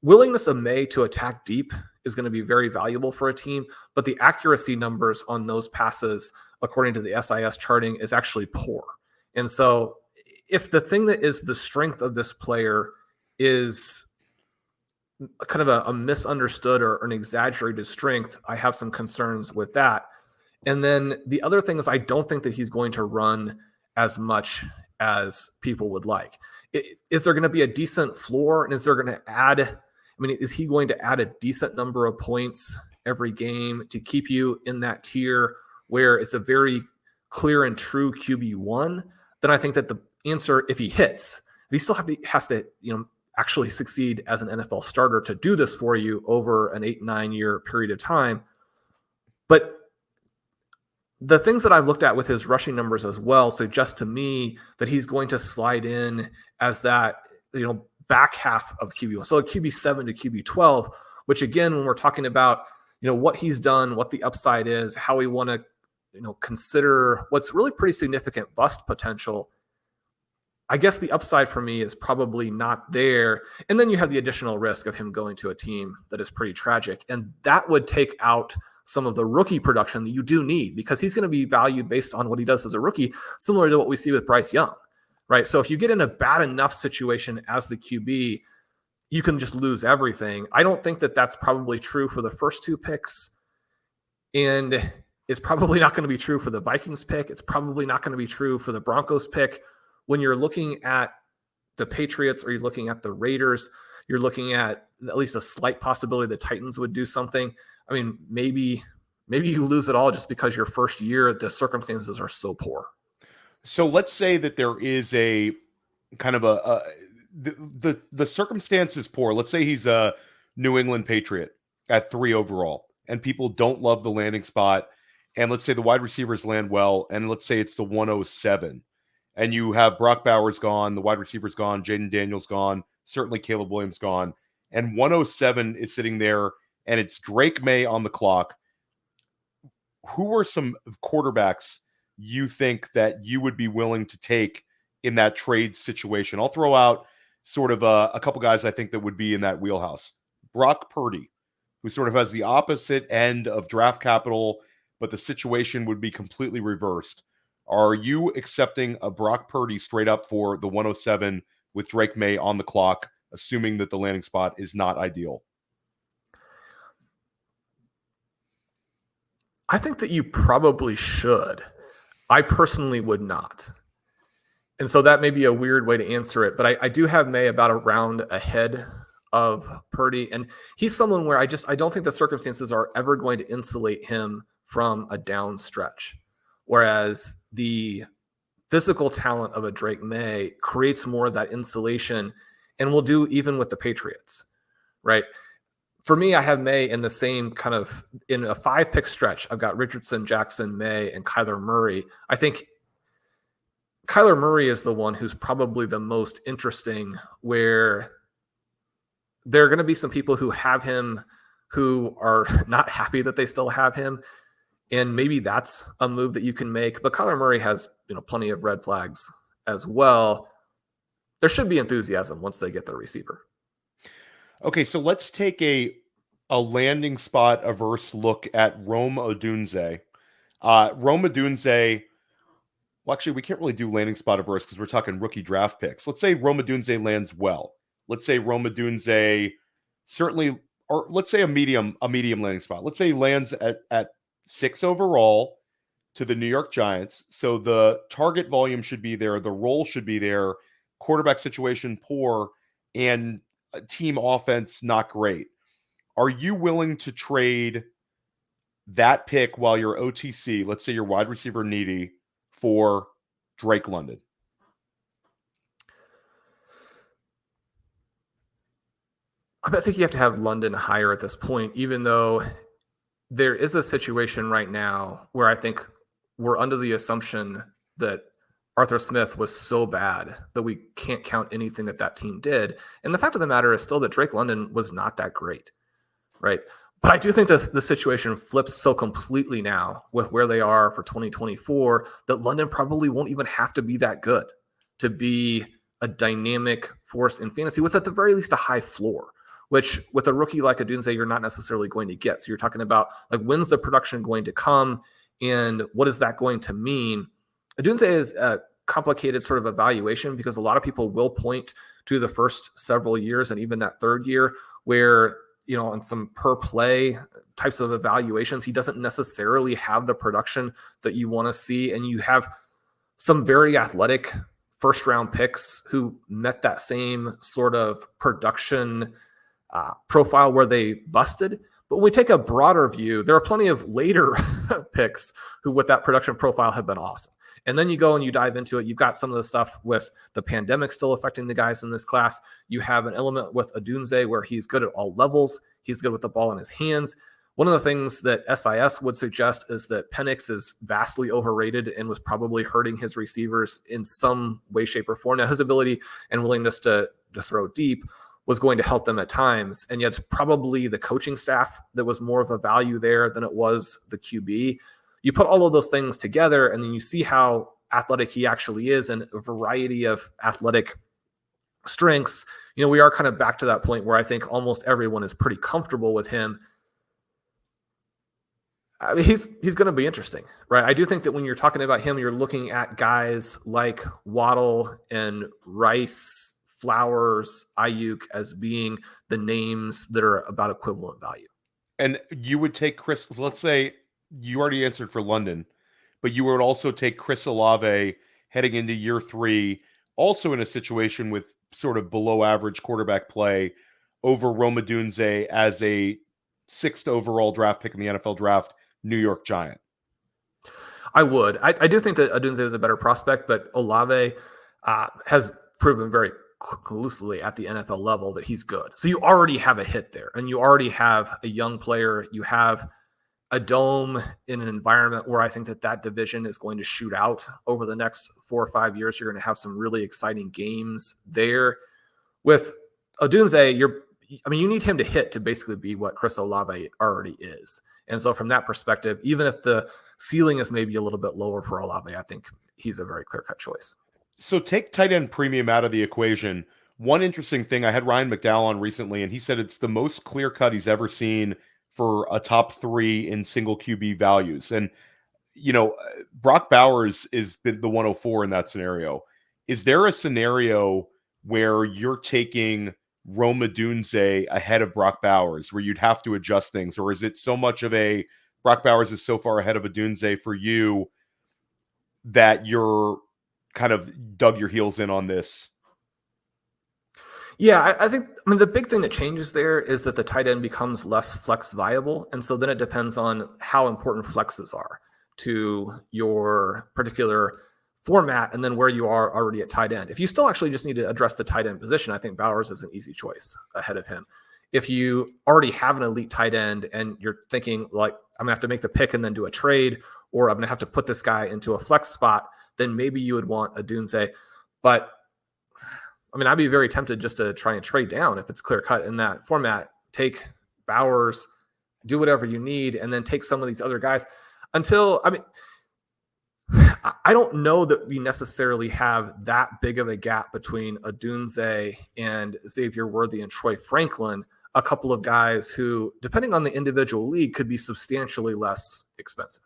willingness of Maye to attack deep is going to be very valuable for a team, but the accuracy numbers on those passes, according to the SIS charting, is actually poor. And so if the thing that is the strength of this player is kind of a misunderstood or an exaggerated strength, I have some concerns with that. And then the other thing is I don't think that he's going to run as much as people would like. Is there going to be a decent floor? And is there going to add, is he going to add a decent number of points every game to keep you in that tier where it's a very clear and true QB1? Then I think that the answer, if he hits, he still has to actually succeed as an NFL starter to do this for you over an 8-9 year period of time. But the things that I've looked at with his rushing numbers as well suggest to me that he's going to slide in as that, back half of QB1. So a QB7 to QB12, which again, when we're talking about, what he's done, what the upside is, how we want to, consider what's really pretty significant bust potential, I guess the upside for me is probably not there. And then you have the additional risk of him going to a team that is pretty tragic. And that would take out some of the rookie production that you do need, because he's going to be valued based on what he does as a rookie, similar to what we see with Bryce Young, right? So if you get in a bad enough situation as the QB, you can just lose everything. I don't think that that's probably true for the first two picks. And it's probably not going to be true for the Vikings pick. It's probably not going to be true for the Broncos pick. When you're looking at the Patriots or you're looking at the Raiders, You're looking at least a slight possibility the Titans would do something. I mean, maybe you lose it all just because your first year, the circumstances are so poor. So let's say that there is a kind of the circumstance is poor. Let's say he's a New England Patriot at 3 overall, and people don't love the landing spot. And let's say the wide receivers land well, and let's say it's the 107, and you have Brock Bowers gone, the wide receivers gone, Jaden Daniels gone, certainly Caleb Williams gone, and 107 is sitting there, and it's Drake Maye on the clock. Who are some quarterbacks you think that you would be willing to take in that trade situation? I'll throw out sort of a couple guys I think that would be in that wheelhouse. Brock Purdy, who sort of has the opposite end of draft capital, but the situation would be completely reversed. Are you accepting a Brock Purdy straight up for the 107 with Drake Maye on the clock, assuming that the landing spot is not ideal? I think that you probably should. I personally would not. And so that may be a weird way to answer it, but I do have Maye about a round ahead of Purdy. And he's someone where I don't think the circumstances are ever going to insulate him from a down stretch. Whereas the physical talent of a Drake Maye creates more of that insulation, and will do even with the Patriots, right? For me, I have Maye in the same kind of, in a 5-pick stretch. I've got Richardson, Jackson, Maye, and Kyler Murray. I think Kyler Murray is the one who's probably the most interesting, where there are going to be some people who have him who are not happy that they still have him. And maybe that's a move that you can make. But Kyler Murray has, plenty of red flags as well. There should be enthusiasm once they get the receiver. Okay, so let's take a landing spot averse look at Rome Odunze. Rome Odunze, well, actually, we can't really do landing spot averse because we're talking rookie draft picks. Let's say Rome Odunze lands well. Let's say Rome Odunze certainly, or let's say a medium landing spot. Let's say he lands at 6 overall to the New York Giants. So the target volume should be there. The role should be there. Quarterback situation poor, and team offense not great. Are you willing to trade that pick while you're OTC, let's say you're wide receiver needy, for Drake London? I think you have to have London higher at this point, even though there is a situation right now where I think we're under the assumption that Arthur Smith was so bad that we can't count anything that team did. And the fact of the matter is still that Drake London was not that great, right? But I do think that the situation flips so completely now with where they are for 2024 that London probably won't even have to be that good to be a dynamic force in fantasy with, at the very least, a high floor, which with a rookie like Odunze, you're not necessarily going to get. So you're talking about, like, when's the production going to come and what is that going to mean? Odunze is a complicated sort of evaluation because a lot of people will point to the first several years and even that third year where, on some per play types of evaluations, he doesn't necessarily have the production that you want to see. And you have some very athletic first round picks who met that same sort of production profile where they busted. But when we take a broader view, there are plenty of later picks who with that production profile have been awesome. And then you go and you dive into it. You've got some of the stuff with the pandemic still affecting the guys in this class. You have an element with Odunze where he's good at all levels. He's good with the ball in his hands. One of the things that SIS would suggest is that Penix is vastly overrated and was probably hurting his receivers in some way, shape, or form. Now, his ability and willingness to throw deep was going to help them at times. And yet it's probably the coaching staff that was more of a value there than it was the QB. You put all of those things together and then you see how athletic he actually is and a variety of athletic strengths. We are kind of back to that point where I think almost everyone is pretty comfortable with him. I mean, he's going to be interesting, right? I do think that when you're talking about him, you're looking at guys like Waddle and Rice, Flowers, Ayuk as being the names that are about equivalent value. And you would take Chris, let's say you already answered for London, but you would also take Chris Olave heading into year 3, also in a situation with sort of below average quarterback play, over Rome Odunze as a 6th overall draft pick in the NFL draft, New York Giant? I would. I do think that Odunze is a better prospect, but Olave has proven very conclusively at the NFL level that he's good. So you already have a hit there, and you already have a young player. You have a dome in an environment where I think that division is going to shoot out over the next 4 or 5 years. You're going to have some really exciting games there. With Odunze, you need him to hit to basically be what Chris Olave already is. And so from that perspective, even if the ceiling is maybe a little bit lower for Olave, I think he's a very clear-cut choice. So take tight end premium out of the equation. One interesting thing, I had Ryan McDowell on recently, and he said it's the most clear-cut he's ever seen for a top 3 in single QB values. And, Brock Bowers is been the 104 in that scenario. Is there a scenario where you're taking Rome Odunze ahead of Brock Bowers, where you'd have to adjust things? Or is it so much of a Brock Bowers is so far ahead of Odunze for you that you're kind of dug your heels in on this? Yeah, I think the big thing that changes there is that the tight end becomes less flex viable. And so then it depends on how important flexes are to your particular format and then where you are already at tight end. If you still actually just need to address the tight end position, I think Bowers is an easy choice ahead of him. If you already have an elite tight end and you're thinking like, I'm gonna have to make the pick and then do a trade, or I'm gonna have to put this guy into a flex spot, then maybe you would want Odunze. But I'd be very tempted just to try and trade down if it's clear cut in that format. Take Bowers, do whatever you need, and then take some of these other guys until, I don't know that we necessarily have that big of a gap between Odunze and Xavier Worthy and Troy Franklin, a couple of guys who, depending on the individual league, could be substantially less expensive.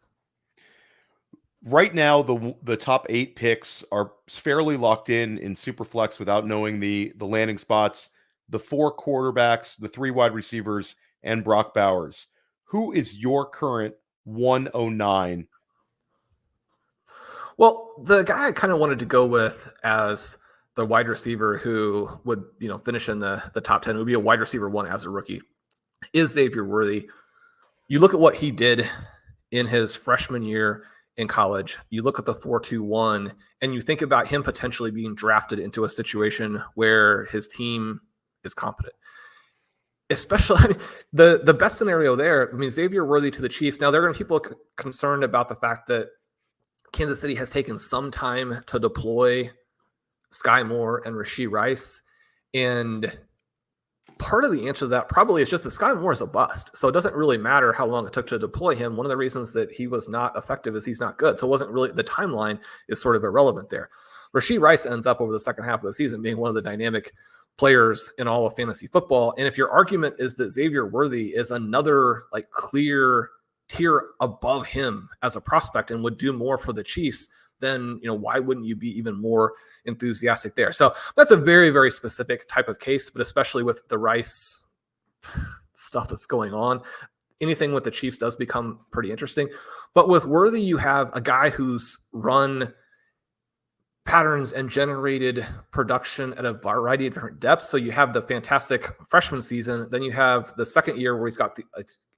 Right now, the top 8 picks are fairly locked in Superflex without knowing the landing spots, the 4 quarterbacks, the 3 wide receivers, and Brock Bowers. Who is your current 109? Well, the guy I kind of wanted to go with as the wide receiver who would, finish in the top 10, would be a wide receiver 1 as a rookie, is Xavier Worthy. You look at what he did in his freshman year in college, you look at the 4.21, and you think about him potentially being drafted into a situation where his team is competent. Especially the best scenario there, Xavier Worthy to the Chiefs. Now, there are going to be people concerned about the fact that Kansas City has taken some time to deploy Sky Moore and Rashee Rice. And part of the answer to that probably is just that Sky Moore is a bust. So it doesn't really matter how long it took to deploy him. One of the reasons that he was not effective is he's not good. So it wasn't really, the timeline is sort of irrelevant there. Rashee Rice ends up over the second half of the season being one of the dynamic players in all of fantasy football. And if your argument is that Xavier Worthy is another clear tier above him as a prospect and would do more for the Chiefs, then why wouldn't you be even more enthusiastic there? So that's a very, very specific type of case, but especially with the Rice stuff that's going on, anything with the Chiefs does become pretty interesting. But with Worthy, you have a guy who's run patterns and generated production at a variety of different depths. So you have the fantastic freshman season, then you have the second year where he's got the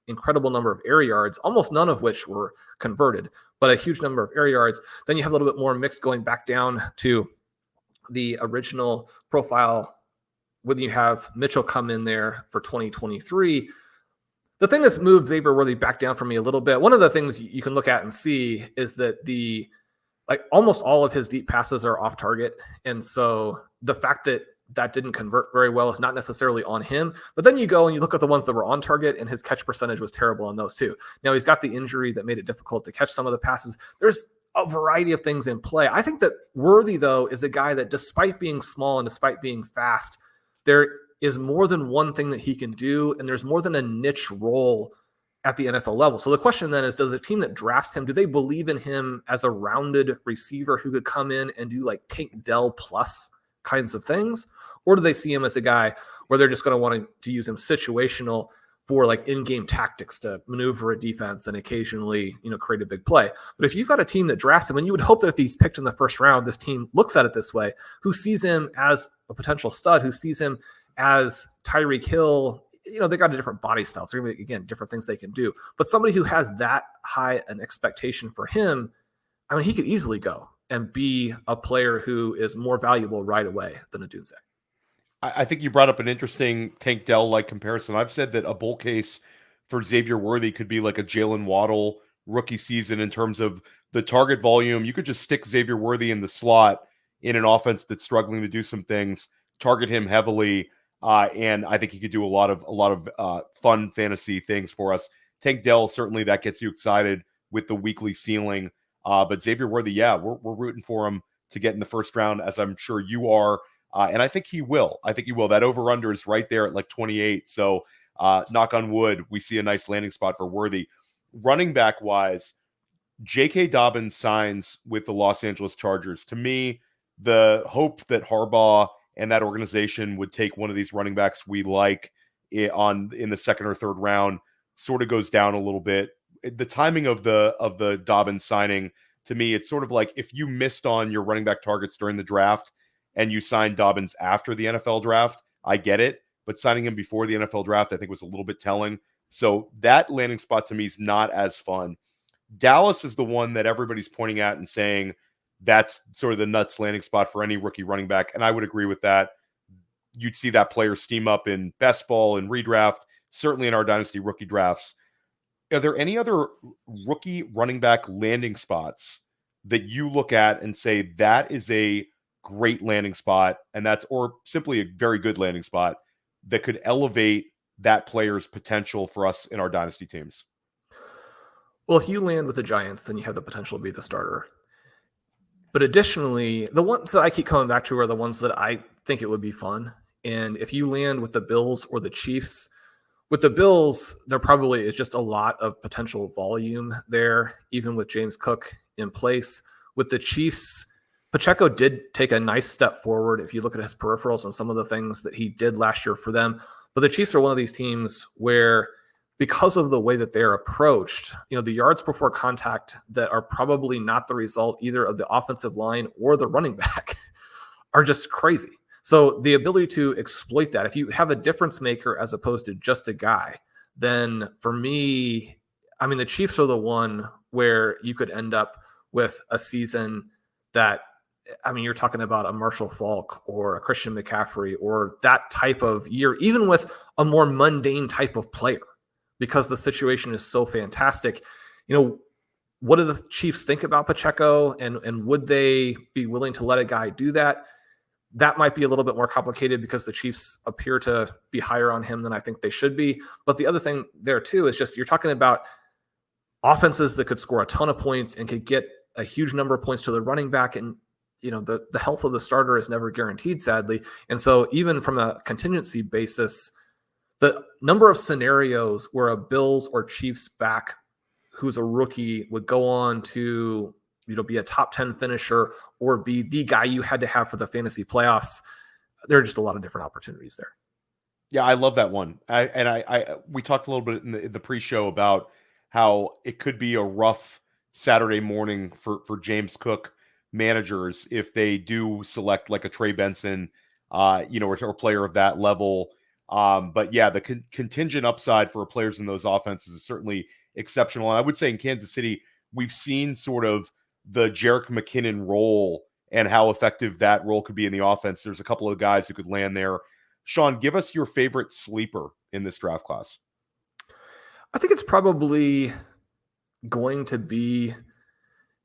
incredible number of air yards, almost none of which were converted, but a huge number of air yards. Then you have a little bit more mix going back down to the original profile when you have Mitchell come in there for 2023. The thing that's moved Xavier Worthy back down for me a little bit, one of the things you can look at and see is that almost all of his deep passes are off target. And so the fact that didn't convert very well is not necessarily on him. But then you go and you look at the ones that were on target, and his catch percentage was terrible on those too. Now he's got the injury that made it difficult to catch some of the passes. There's a variety of things in play. I think that Worthy, though, is a guy that despite being small and despite being fast, there is more than one thing that he can do, and there's more than a niche role at the NFL level. So the question then is, does the team that drafts him, do they believe in him as a rounded receiver who could come in and do Tank Dell plus kinds of things? Or do they see him as a guy where they're just going to want to use him situational for in-game tactics to maneuver a defense and occasionally, create a big play? But if you've got a team that drafts him, and you would hope that if he's picked in the first round, this team looks at it this way, who sees him as a potential stud, who sees him as Tyreek Hill, they got a different body style. So again, different things they can do. But somebody who has that high an expectation for him, I mean, he could easily go and be a player who is more valuable right away than Odunze. I think you brought up an interesting Tank Dell-like comparison. I've said that a bull case for Xavier Worthy could be like a Jalen Waddle rookie season in terms of the target volume. You could just stick Xavier Worthy in the slot in an offense that's struggling to do some things, target him heavily, and I think he could do a lot of fun fantasy things for us. Tank Dell, certainly that gets you excited with the weekly ceiling. But Xavier Worthy, yeah, we're rooting for him to get in the first round, as I'm sure you are. And I think he will. That over-under is right there at like 28. So knock on wood, we see a nice landing spot for Worthy. Running back-wise, J.K. Dobbins signs with the Los Angeles Chargers. To me, the hope that Harbaugh and that organization would take one of these running backs we like in the second or third round sort of goes down a little bit. The timing of the Dobbins signing, to me, it's sort of like if you missed on your running back targets during the draft and you signed Dobbins after the NFL draft, I get it. But signing him before the NFL draft, I think, was a little bit telling. So that landing spot to me is not as fun. Dallas is the one that everybody's pointing at and saying that's sort of the nuts landing spot for any rookie running back. And I would agree with that. You'd see that player steam up in best ball and redraft, certainly in our dynasty rookie drafts. Are there any other rookie running back landing spots that you look at and say that is a great landing spot, and that's, or simply a very good landing spot that could elevate that player's potential for us in our dynasty teams? Well, if you land with the Giants, then you have the potential to be the starter. But additionally, the ones that I keep coming back to are the ones that I think it would be fun. And if you land with the Bills or the Chiefs, with the Bills, there probably is just a lot of potential volume there, even with James Cook in place. With the Chiefs, Pacheco did take a nice step forward if you look at his peripherals and some of the things that he did last year for them. But the Chiefs are one of these teams where, because of the way that they're approached, the yards before contact that are probably not the result either of the offensive line or the running back are just crazy. So the ability to exploit that, if you have a difference maker as opposed to just a guy, then for me, I mean, the Chiefs are the one where you could end up with a season that, I mean, you're talking about a Marshall Faulk or a Christian McCaffrey or that type of year, even with a more mundane type of player, because the situation is so fantastic. What do the Chiefs think about Pacheco, and would they be willing to let a guy do that? That might be a little bit more complicated because the Chiefs appear to be higher on him than I think they should be. But the other thing there too is just, you're talking about offenses that could score a ton of points and could get a huge number of points to the running back. And, the health of the starter is never guaranteed, sadly. And so even from a contingency basis, the number of scenarios where a Bills or Chiefs back who's a rookie would go on to, be a top 10 finisher or be the guy you had to have for the fantasy playoffs, there are just a lot of different opportunities there. Yeah, I love that one. We talked a little bit in the pre-show about how it could be a rough Saturday morning for James Cook managers if they do select like a Trey Benson, or a player of that level. But yeah, the contingent upside for players in those offenses is certainly exceptional. And I would say in Kansas City, we've seen sort of the Jerick McKinnon role and how effective that role could be in the offense. There's a couple of guys who could land there. Shawn, give us your favorite sleeper in this draft class. I think it's probably going to be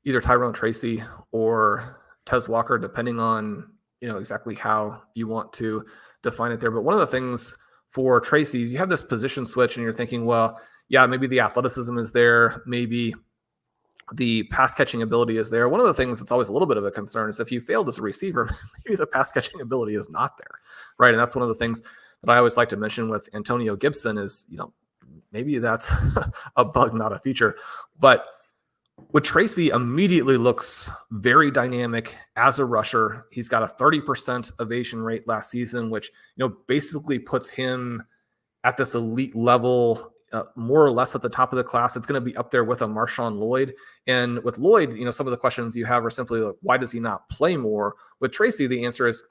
either Tyrone Tracy or Tez Walker, depending on, exactly how you want to define it there. But one of the things for Tracy, you have this position switch and you're thinking, well, yeah, maybe the athleticism is there. Maybe the pass catching ability is there. One of the things that's always a little bit of a concern is if you failed as a receiver, maybe the pass catching ability is not there. Right. And that's one of the things that I always like to mention with Antonio Gibson is, maybe that's a bug, not a feature. But with Tracy, immediately looks very dynamic as a rusher. He's got a 30% evasion rate last season, which, basically puts him at this elite level, more or less at the top of the class. It's going to be up there with a Marshawn Lloyd. And with Lloyd, some of the questions you have are simply like, why does he not play more? With Tracy, the answer is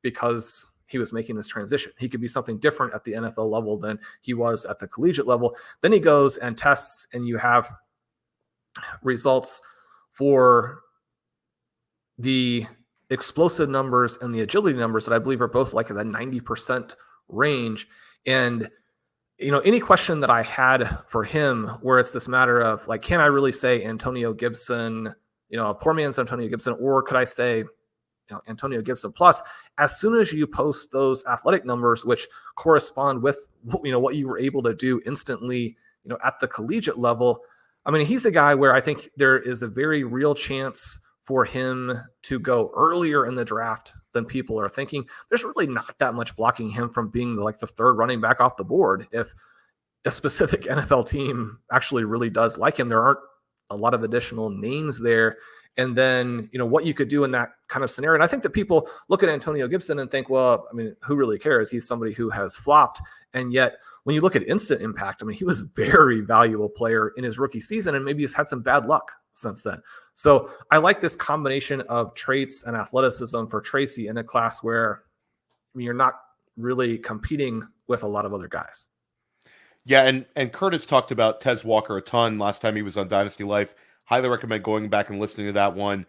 because he was making this transition. He could be something different at the NFL level than he was at the collegiate level. Then he goes and tests, and you have results for the explosive numbers and the agility numbers that I believe are both like in the 90% range. And, any question that I had for him, where it's this matter of like, can I really say Antonio Gibson, a poor man's Antonio Gibson, or could I say, Antonio Gibson plus? As soon as you post those athletic numbers, which correspond with, what you were able to do instantly, at the collegiate level, I mean, he's a guy where I think there is a very real chance for him to go earlier in the draft than people are thinking. There's really not that much blocking him from being the third running back off the board. If a specific NFL team actually really does like him, there aren't a lot of additional names there. And then, what you could do in that kind of scenario. And I think that people look at Antonio Gibson and think, well, I mean, who really cares? He's somebody who has flopped. And yet when you look at instant impact, I mean, he was a very valuable player in his rookie season, and maybe he's had some bad luck since then. So I like this combination of traits and athleticism for Tracy in a class where you're not really competing with a lot of other guys. Yeah, and Curtis talked about Tez Walker a ton last time he was on Dynasty Life. Highly recommend going back and listening to that one.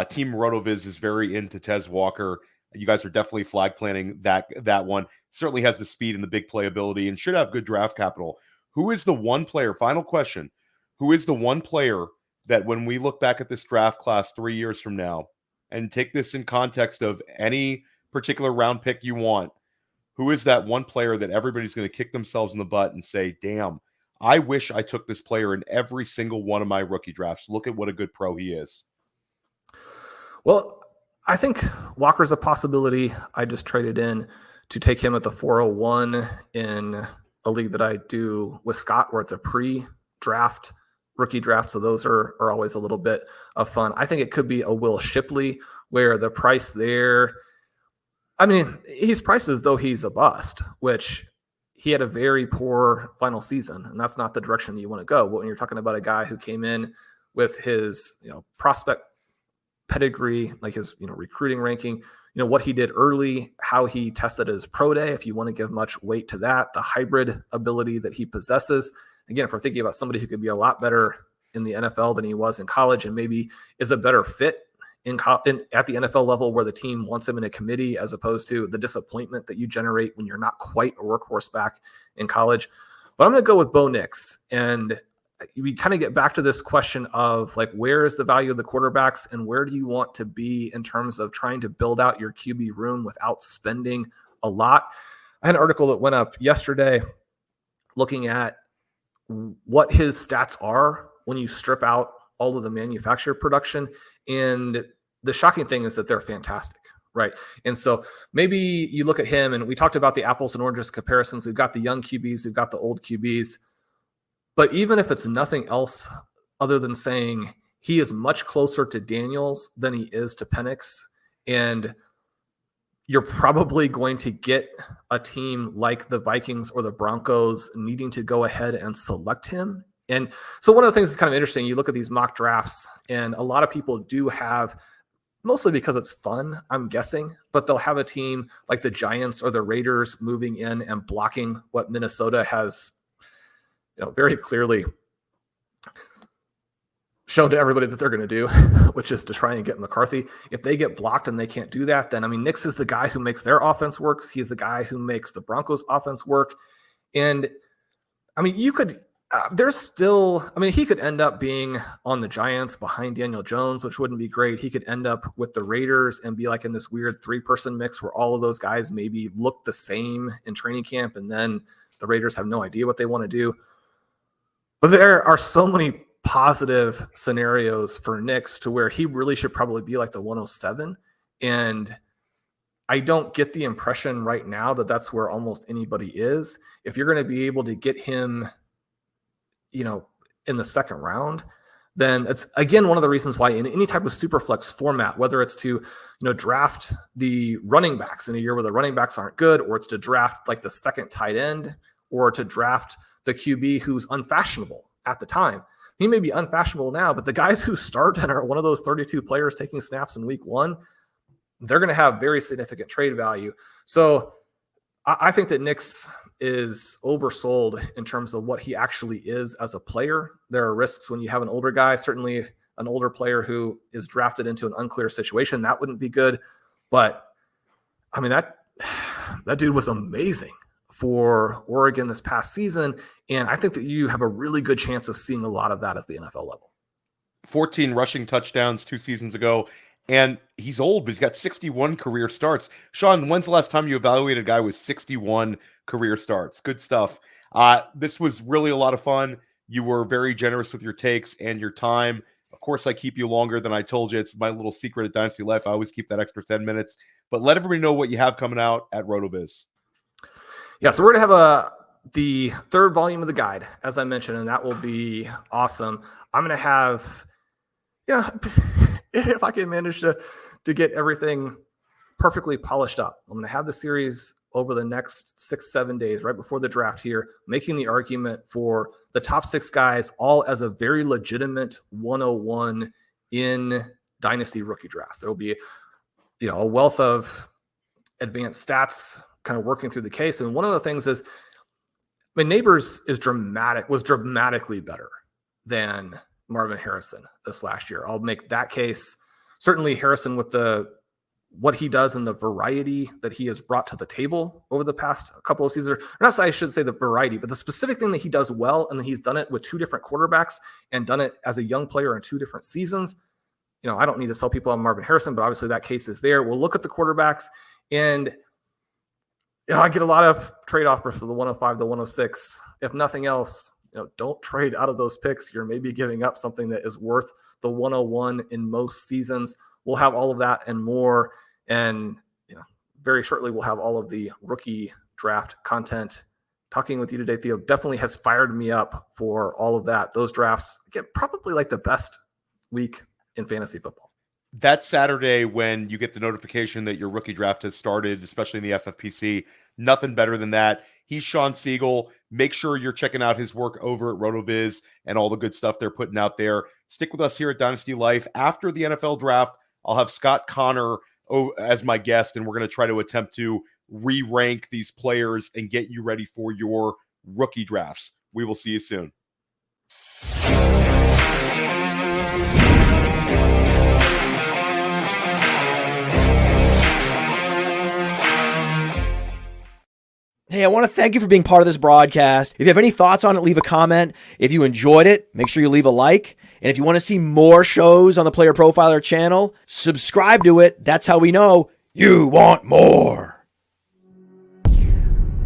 Team RotoViz is very into Tez Walker. You guys are definitely flag planning that one. Certainly has the speed and the big playability and should have good draft capital. Who is the one player, final question, who is the one player that when we look back at this draft class 3 years from now and take this in context of any particular round pick you want, who is that one player that everybody's going to kick themselves in the butt and say, damn, I wish I took this player in every single one of my rookie drafts. Look at what a good pro he is. Well, I think Walker's a possibility. I just traded in to take him at the 401 in a league that I do with Scott, where it's a pre-draft rookie draft. So those are always a little bit of fun. I think it could be a Will Shipley, where the price there, I mean, he's priced as though he's a bust, which he had a very poor final season, and that's not the direction that you want to go. But when you're talking about a guy who came in with his, prospect pedigree, like his, recruiting ranking, what he did early, how he tested his pro day, if you want to give much weight to that, the hybrid ability that he possesses. Again, if we're thinking about somebody who could be a lot better in the NFL than he was in college, and maybe is a better fit at the NFL level where the team wants him in a committee, as opposed to the disappointment that you generate when you're not quite a workhorse back in college. But I'm going to go with Bo Nix. And we kind of get back to this question of like, where is the value of the quarterbacks and where do you want to be in terms of trying to build out your QB room without spending a lot? I had an article that went up yesterday looking at what his stats are when you strip out all of the manufacturer production. And the shocking thing is that they're fantastic, right? And so maybe you look at him, and we talked about the apples and oranges comparisons. We've got the young QBs, we've got the old QBs. But even if it's nothing else other than saying he is much closer to Daniels than he is to Penix, and you're probably going to get a team like the Vikings or the Broncos needing to go ahead and select him. And so one of the things that's kind of interesting, you look at these mock drafts, and a lot of people do have, mostly because it's fun, I'm guessing, but they'll have a team like the Giants or the Raiders moving in and blocking what Minnesota has, very clearly shown to everybody that they're going to do, which is to try and get McCarthy. If they get blocked and they can't do that, then, Nix is the guy who makes their offense work. He's the guy who makes the Broncos offense work. And, you could... he could end up being on the Giants behind Daniel Jones, which wouldn't be great. He could end up with the Raiders and be like in this weird 3-person mix where all of those guys maybe look the same in training camp, and then the Raiders have no idea what they want to do. But there are so many positive scenarios for Nix to where he really should probably be like the 107. And I don't get the impression right now that that's where almost anybody is. If you're going to be able to get him, in the second round, then it's, again, one of the reasons why in any type of super flex format, whether it's to, draft the running backs in a year where the running backs aren't good, or it's to draft like the second tight end, or to draft the QB who's unfashionable at the time. He may be unfashionable now, but the guys who start and are one of those 32 players taking snaps in week one, they're going to have very significant trade value. So I think that Nix is oversold in terms of what he actually is as a player. There are risks when you have an older guy, certainly an older player who is drafted into an unclear situation. That wouldn't be good. But I mean, that dude was amazing for Oregon this past season. And I think that you have a really good chance of seeing a lot of that at the NFL level. 14 rushing touchdowns 2 seasons ago. And he's old, but he's got 61 career starts. Shawn, when's the last time you evaluated a guy with 61 career starts? Good stuff. This was really a lot of fun. You were very generous with your takes and your time. Of course, I keep you longer than I told you. It's my little secret at Dynasty Life. I always keep that extra 10 minutes. But let everybody know what you have coming out at RotoViz. Yeah, so we're going to have the third volume of the guide, as I mentioned, and that will be awesome. I'm going to have, if I can manage to get everything perfectly polished up, I'm going to have the series over the next 6-7 days, right before the draft here, making the argument for the top 6 guys, all as a very legitimate 101 in Dynasty rookie drafts. There will be, a wealth of advanced stats kind of working through the case. And one of the things is, Neighbors was dramatically better than Marvin Harrison this last year. I'll make that case. Certainly Harrison with what he does and the variety that he has brought to the table over the past couple of seasons. Or not, I should say the variety, but the specific thing that he does well, and that he's done it with 2 different quarterbacks and done it as a young player in 2 different seasons. I don't need to sell people on Marvin Harrison, but obviously that case is there. We'll look at the quarterbacks, and I get a lot of trade offers for the 105, the 106. If nothing else, don't trade out of those picks. You're maybe giving up something that is worth the 101 in most seasons. We'll have all of that and more. And, very shortly we'll have all of the rookie draft content. Talking with you today, Theo, definitely has fired me up for all of that. Those drafts get probably like the best week in fantasy football. That Saturday when you get the notification that your rookie draft has started, especially in the FFPC, nothing better than that. He's Shawn Siegele. Make sure you're checking out his work over at RotoViz and all the good stuff they're putting out there. Stick with us here at Dynasty Life. After the NFL draft, I'll have Scott Connor as my guest, and we're going to try to attempt to re-rank these players and get you ready for your rookie drafts. We will see you soon. Hey, I want to thank you for being part of this broadcast. If you have any thoughts on it, leave a comment. If you enjoyed it, make sure you leave a like. And if you want to see more shows on the Player Profiler channel, subscribe to it. That's how we know you want more.